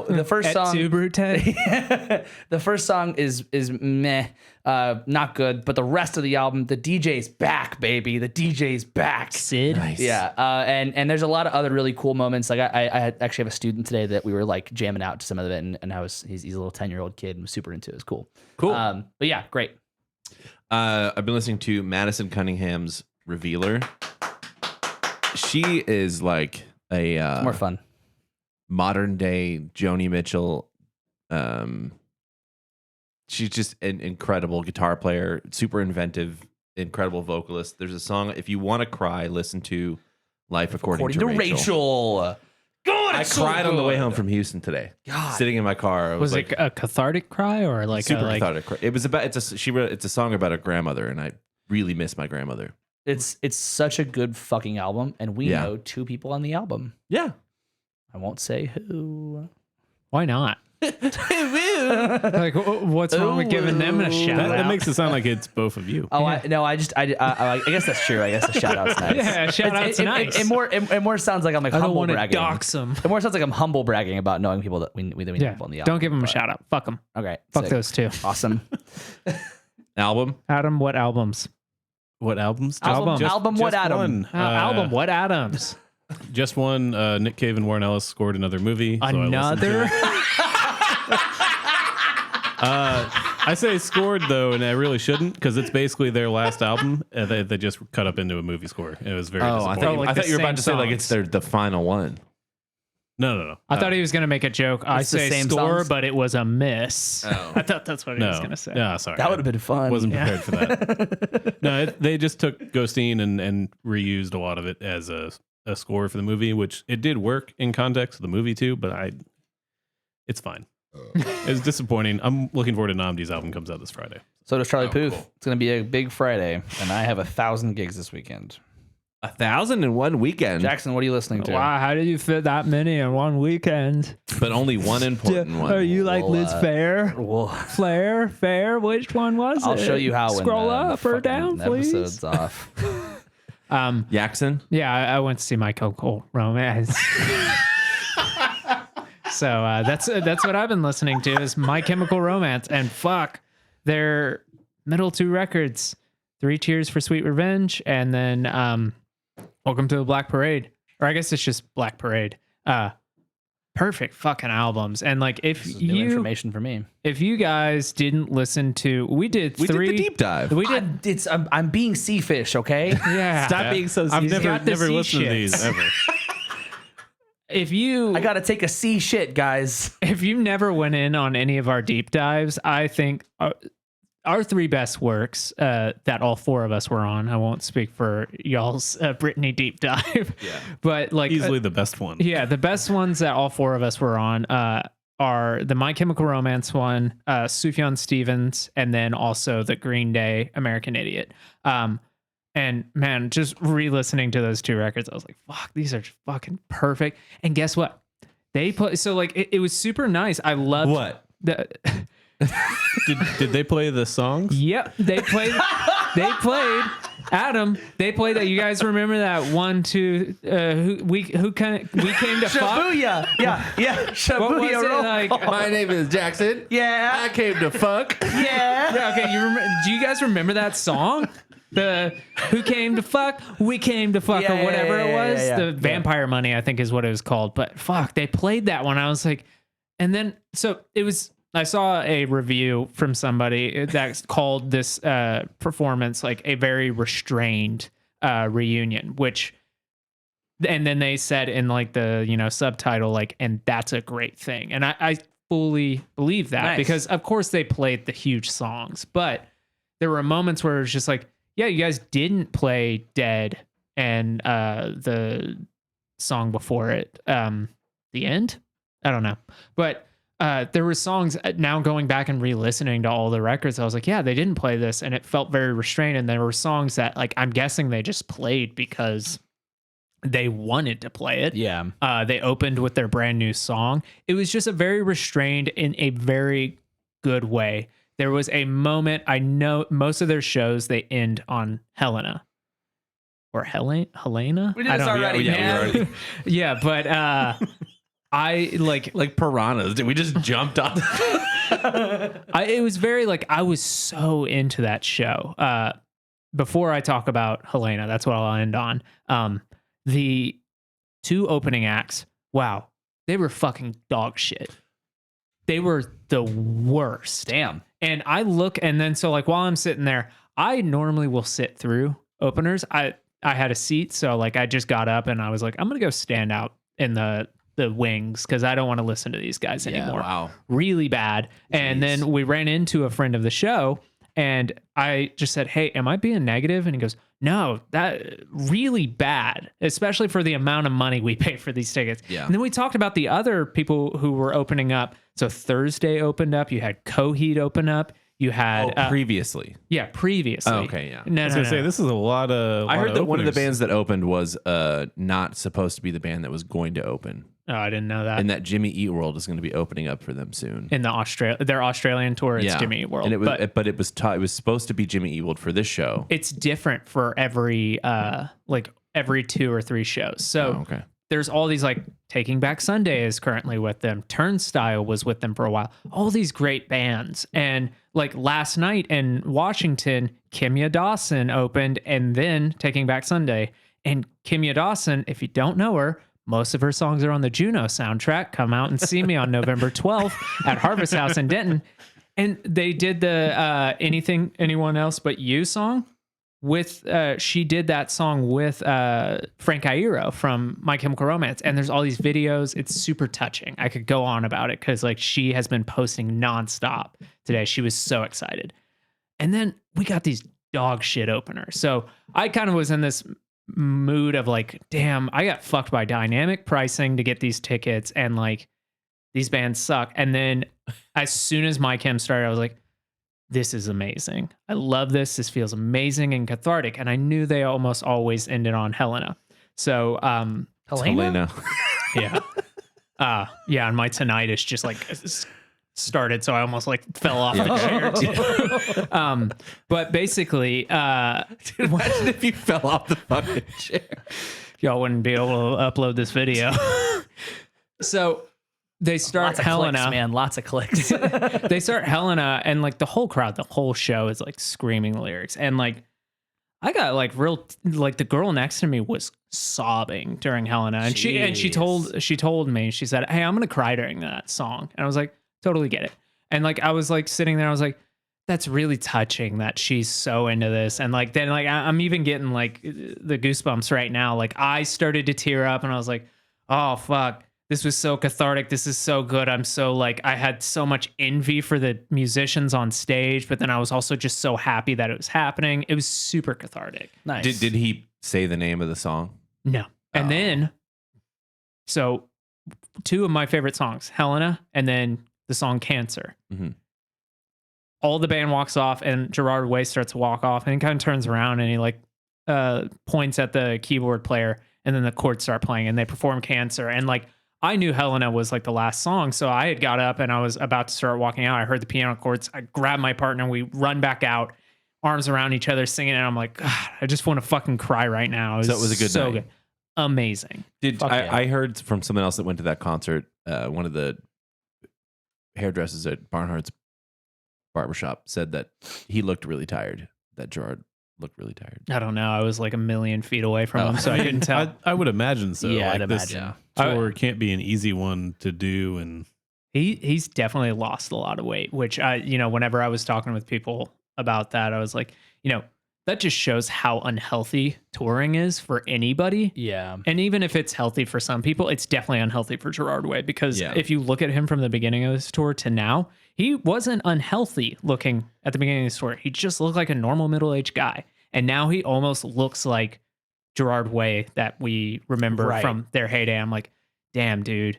C: the first
B: At
C: song,
B: Subaru Ted.
C: the first song is meh, not good. But the rest of the album, the DJ's back, baby. The DJ's back.
B: Sid.
A: Nice.
C: Yeah, and there's a lot of other really cool moments. Like I actually have a student today that we were like jamming out to some of it, and he's a little 10-year-old kid and was super into it. It was cool.
A: Cool.
C: But yeah, great.
A: I've been listening to Madison Cunningham's Revealer. She is like a
C: More fun.
A: modern day Joni Mitchell. She's just an incredible guitar player, super inventive, incredible vocalist. There's a song, if you want to cry, listen to Life According to Rachel.
C: God,
A: I
C: it's so
A: cried on the way
C: good.
A: home from Houston today.
C: God.
A: Sitting in my car. I
B: Was
A: like,
B: it a cathartic cry or like
A: super
B: a, like,
A: cathartic cry. It was about it's a song about a grandmother, and I really miss my grandmother.
C: It's such a good fucking album, and we
A: Yeah.
C: know two people on the album.
A: Yeah.
C: I won't say who.
B: why not? Like, what's wrong with giving them a shout
D: That
B: out?
D: makes it sound like it's both of you.
C: Oh, I guess that's true. I guess the shout out's nice.
B: Yeah, shout out's nice.
C: It more sounds like I'm like
B: I don't
C: humble
B: want to
C: bragging.
B: dox them.
C: It more sounds like I'm humble bragging about knowing people that we know
B: Yeah,
C: people on the album.
B: don't give them a
C: but-
B: shout out. Fuck them.
C: Okay,
B: Fuck
C: sick.
B: those two.
C: Awesome.
A: Album.
B: Adam, what albums?
D: What albums?
C: Album what Adam?
D: One.
B: Album, what Adams?
D: Just one. Nick Cave and Warren Ellis scored another movie. so I listened to
B: Another?
D: it. I say scored though, and I really shouldn't because it's basically their last album. They just cut up into a movie score. It was very
A: Oh, I
D: disappointing.
A: thought,
B: like
A: I thought
B: the
A: you were about
B: same
A: to say like it's
B: songs.
A: the final one.
D: No.
B: I thought he was going to make a joke. I
C: It's the
B: say
C: same
B: score,
C: songs?
B: but it was a miss.
A: Oh.
B: I thought that's what he was going to say.
D: Yeah, sorry.
C: That would have been fun.
D: Wasn't prepared for that. No, they just took Ghosteen and reused a lot of it as a score for the movie, which it did work in context of the movie too, but it's fine. It's disappointing. I'm looking forward to Namdi's album comes out this Friday.
C: So does Charlie Puth.
A: Cool.
C: It's going to be a big Friday, and I have 1,000 gigs this weekend.
A: 1,000 in one weekend,
C: Jackson, what are you listening to?
B: Wow, how did you fit that many in one weekend?
A: but only one important one.
B: Are you like
C: Well,
B: Liz Fair?
C: Well,
B: Fair? Which one was it?
C: I'll show you how.
B: Scroll
C: when,
B: up or
C: fucking
B: down, please.
C: Episode's off.
A: Jackson?
B: Yeah, I went to see My Chemical Romance. So that's what I've been listening to is My Chemical Romance, and fuck, their middle two records, 3 Cheers for Sweet Revenge, and then Welcome to the Black Parade, or I guess it's just Black Parade. Perfect fucking albums, and like
C: This is new information for me.
B: if you guys didn't listen to, we did
A: We
B: three
A: did the deep dive.
B: We did,
C: I'm being sea fish, okay?
B: yeah.
A: Stop being so
D: I've
A: seasoned.
B: got the
D: never
B: sea
D: listened to these
B: shits.
D: ever.
B: If you
C: I got to take a sea shit, guys.
B: if you never went in on any of our deep dives, I think our 3 best works that all 4 of us were on. I won't speak for y'all's Britney deep dive, but like
D: Easily the best one.
B: yeah, the best ones that all 4 of us were on are the My Chemical Romance one, Sufjan Stevens, and then also the Green Day American Idiot. And man, just re-listening to those 2 records, I was like, fuck, these are fucking perfect. And guess what? They put, so like, it was super nice. I loved
A: What?
B: the,
D: Did they play the songs?
B: yep. They played Adam. They played that. You guys remember that 1, 2, we came to fuck?
C: Shabuya. Yeah.
B: What was
C: Shabuya.
B: it
C: roll
B: like?
C: call.
A: My name is Jackson.
C: Yeah.
A: I came to fuck.
C: Yeah.
B: Yeah, okay, do you guys remember that song? The who came to fuck, we came to fuck,
C: Yeah,
B: or whatever
C: yeah,
B: it
C: yeah,
B: was.
C: yeah, yeah.
B: The Vampire Money, I think is what it was called. But fuck, they played that one. I was like, and then so it was. I saw a review from somebody that called this performance like a very restrained reunion, which, and then they said in like the subtitle like, and that's a great thing, and I fully believe that.
C: Nice.
B: Because of course they played the huge songs, but there were moments where it was just like, yeah, you guys didn't play Dead and the song before it, The End. I don't know, but. There were songs now going back and re-listening to all the records. I was like, yeah, they didn't play this, and it felt very restrained. And there were songs that, like, I'm guessing they just played because they wanted to play it.
C: Yeah.
B: They opened with their brand new song. It was just a very restrained in a very good way. There was a moment. I know most of their shows they end on Helena or Helena.
C: We did this already, man.
B: Yeah, but. I like
A: piranhas. Did we just jumped on?
B: it was very like I was so into that show. Before I talk about Helena, that's what I'll end on. The 2 opening acts, wow, they were fucking dog shit. They were the worst.
C: Damn.
B: And I look, and then so like while I'm sitting there, I normally will sit through openers. I had a seat, so like I just got up and I was like, I'm gonna go stand out in the wings because I don't want to listen to these guys anymore.
A: Wow.
B: Really bad. And then we ran into a friend of the show and I just said, hey, am I being negative? And he goes, no, that really bad, especially for the amount of money we pay for these tickets.
A: Yeah.
B: And then we talked about the other people who were opening up. So Thursday opened up. You had Coheed open up. You had
A: Previously.
B: previously.
A: Oh, okay, yeah.
B: No,
D: I was gonna say this is a lot of.
A: I heard that one of the
D: openers.
A: bands that opened was not supposed to be the band that was going to open,
B: Oh, I didn't know that.
A: and that Jimmy Eat World is going to be opening up for them soon.
B: In the their Australian tour, it's Jimmy Eat World.
A: and it was,
B: but
A: it was supposed to be Jimmy Eat World for this show.
B: it's different for every every 2 or 3 shows. So
A: Oh, okay.
B: there's all these like Taking Back Sunday is currently with them. Turnstile was with them for a while. All these great bands. And like last night in Washington, Kimya Dawson opened and then Taking Back Sunday. And Kimya Dawson, if you don't know her, most of her songs are on the Juno soundtrack. Come out and see me on November 12th at Harvest House in Denton. And they did the Anything, Anyone Else But You song. with she did that song with Frank Iero from My Chemical Romance, and there's all these videos. It's super touching. I could go on about it because like she has been posting nonstop today. She was so excited. And then we got these dog shit openers. So I kind of was in this mood of like, damn, I got fucked by dynamic pricing to get these tickets, and like these bands suck. And then as soon as My Chem started, I was like, this is amazing. I love this. This feels amazing and cathartic. And I knew they almost always ended on Helena. So
A: Helena.
B: yeah. Yeah, and my tinnitus just like started, so I almost like fell off the chair too. But basically,
A: Imagine if you fell off the fucking chair.
B: y'all wouldn't be able to upload this video. So they start
C: Lots of
B: Helena,
C: clicks, man. Lots of clicks.
B: they start Helena, and like the whole crowd, the whole show is like screaming the lyrics, and like I got like real, like the girl next to me was sobbing during Helena, and she told me, she said, "Hey, I'm gonna cry during that song," and I was like, totally get it. And like I was like sitting there, I was like, that's really touching that she's so into this. And like then like I'm even getting like the goosebumps right now. Like I started to tear up, and I was like, oh fuck, this was so cathartic. This is so good. I'm so like, I had so much envy for the musicians on stage, but then I was also just so happy that it was happening. It was super cathartic.
C: Nice.
A: Did he say the name of the song?
B: No. And then, so two of my favorite songs, Helena, and then the song Cancer.
A: Mm-hmm.
B: All the band walks off, and Gerard Way starts to walk off, and he kind of turns around and he like points at the keyboard player, and then the chords start playing, and they perform Cancer. And like, I knew Helena was like the last song, so I had got up and I was about to start walking out. I heard the piano chords. I grabbed my partner, we run back out, arms around each other, singing, and I'm like, God, I just want to fucking cry right now.
A: So it was a good night.
B: Good. Amazing.
A: I heard from someone else that went to that concert, one of the hairdressers at Barnhart's barbershop said that he looked really tired, that Gerard looked really tired.
B: I don't know. I was like a million feet away from him, so I couldn't tell.
D: I would imagine so.
C: Yeah,
D: like
C: I'd
D: this
C: imagine.
D: tour can't be an easy one to do, and
B: He's definitely lost a lot of weight, which I, whenever I was talking with people about that, I was like, that just shows how unhealthy touring is for anybody.
C: Yeah.
B: And even if it's healthy for some people, it's definitely unhealthy for Gerard Way, because if you look at him from the beginning of this tour to now, he wasn't unhealthy looking at the beginning of this tour. He just looked like a normal middle-aged guy. And now he almost looks like Gerard Way that we remember from their heyday. I'm like, damn, dude,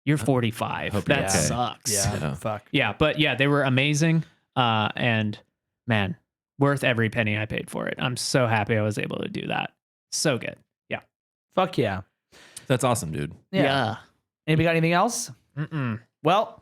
B: you're 45. That sucks.
C: Yeah. Fuck.
B: Yeah. But yeah, they were amazing. And man, worth every penny I paid for it. I'm so happy I was able to do that. So good. Yeah.
C: Fuck yeah.
A: That's awesome, dude.
C: Yeah. Anybody got anything else?
B: Mm-mm.
C: Well,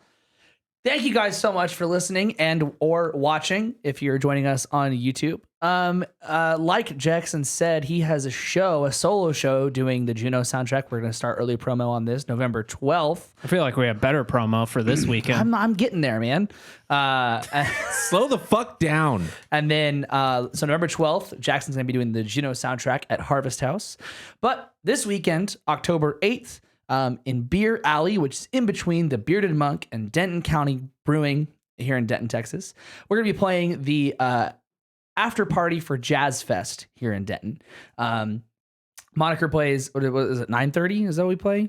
C: thank you guys so much for listening and or watching if you're joining us on YouTube. Like Jackson said, he has a solo show doing the Juno soundtrack. We're going to start early promo on this November 12th.
B: I feel like we have better promo for this weekend.
C: I'm getting there, man.
A: Slow the fuck down.
C: And then, so November 12th, Jackson's going to be doing the Juno soundtrack at Harvest House. But this weekend, October 8th, in Beer Alley, which is in between the Bearded Monk and Denton County Brewing here in Denton, Texas, we're going to be playing the after party for Jazz Fest here in Denton. Moniker plays, what is it, 9:30? Is that what we play?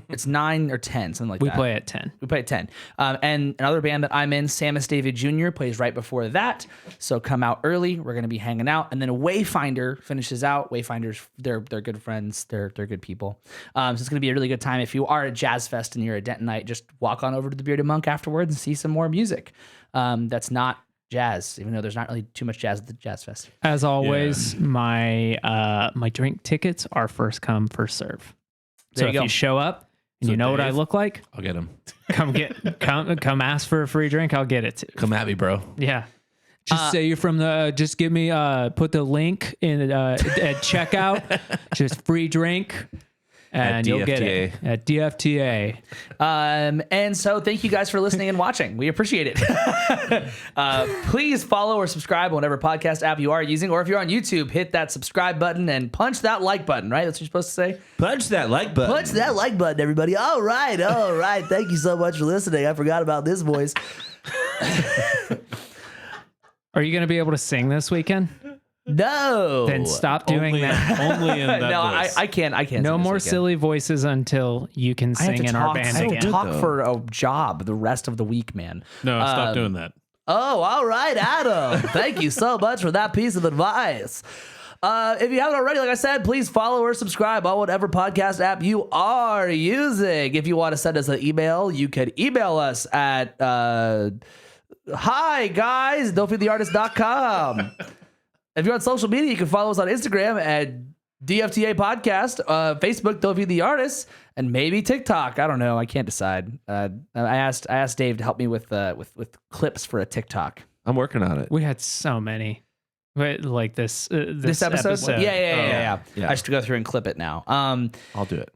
C: It's 9 or 10, something like that.
B: We play at 10.
C: We play at 10. And another band that I'm in, Samus David Jr., plays right before that. So come out early. We're going to be hanging out. And then Wayfinder finishes out. Wayfinders, they're good friends. They're good people. So it's going to be a really good time. If you are at Jazz Fest and you're a Dentonite, just walk on over to the Bearded Monk afterwards and see some more music. That's not jazz, even though there's not really too much jazz at the Jazz Fest.
B: As always, my drink tickets are first come, first serve. So if you show up and you know what I look like,
A: I'll get him.
B: come ask for a free drink. I'll get it too.
A: Come at me, bro.
B: Yeah. Just say you're from just give me, put the link in at checkout, just free drink. And you'll get it at DFTA.
C: And so thank you guys for listening and watching. We appreciate it. Please follow or subscribe on whatever podcast app you are using. Or if you're on YouTube, hit that subscribe button and punch that like button, right? That's what you're supposed to say?
A: Punch that like button.
C: Punch that like button, everybody. All right. Thank you so much for listening. I forgot about this voice.
B: Are you going to be able to sing this weekend?
C: No.
B: Then stop doing
D: Only,
B: that.
D: only in that
C: No,
D: voice.
C: I can't. I can't.
B: No
C: sing this
B: more
C: weekend.
B: silly voices until you can
C: I have
B: sing
C: to
B: in our
C: talk,
B: band
C: I have to
B: again.
C: talk
A: though.
C: for a job the rest of the week, man.
D: No, stop doing that.
C: Oh, all right, Adam. Thank you so much for that piece of advice. If you haven't already, like I said, please follow or subscribe on whatever podcast app you are using. If you want to send us an email, you can email us at hi guys, don'tfeedtheartist.com. If you're on social media, you can follow us on Instagram at DFTA Podcast, Facebook, Don't Feed the Artists, and maybe TikTok. I don't know. I can't decide. I asked Dave to help me with clips for a TikTok.
A: I'm working on it.
B: We had so many. But like this episode.
C: Yeah.
A: Yeah.
C: I just go through and clip it now.
A: I'll do it.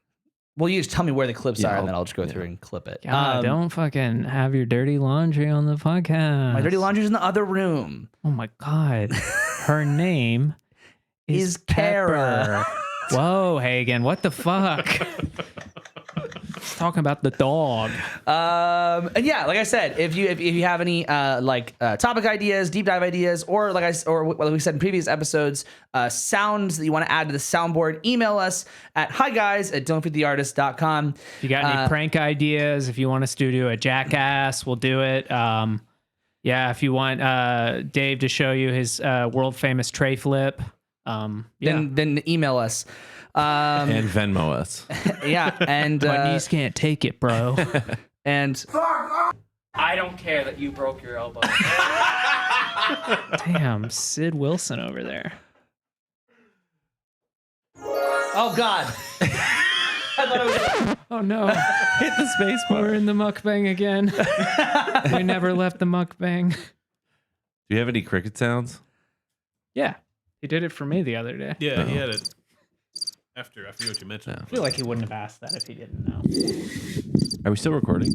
C: Well, you just tell me where the clips
A: Yeah,
C: are, and then I'll just go through and clip it.
B: God, don't fucking have your dirty laundry on the podcast.
C: My dirty laundry's in the other room.
B: Oh my God. Her name
C: Is Kara.
B: Pepper. Whoa, Hagen. What the fuck? He's talking about the dog.
C: And yeah, like I said, if you have any topic ideas, deep dive ideas, or like we said in previous episodes, sounds that you want to add to the soundboard, email us at highguys@don'tfeedtheartist.com.
B: If you got any prank ideas, if you want us to do a jackass, we'll do it. Yeah, if you want Dave to show you his world famous tray flip,
C: Then email us.
A: And Venmo us.
C: Yeah, and
B: my knees can't take it, bro.
C: and
E: I don't care that you broke your elbow.
B: Damn, Sid Wilson over there.
C: oh god,
B: Oh no. Hit the space bar. We're in the mukbang again. We never left the mukbang.
A: Do you have any cricket sounds?
B: Yeah. He did it for me the other day.
D: Yeah, he had it after. I forget what you mentioned.
B: I feel like he wouldn't have asked that if he didn't know.
A: Are we still recording?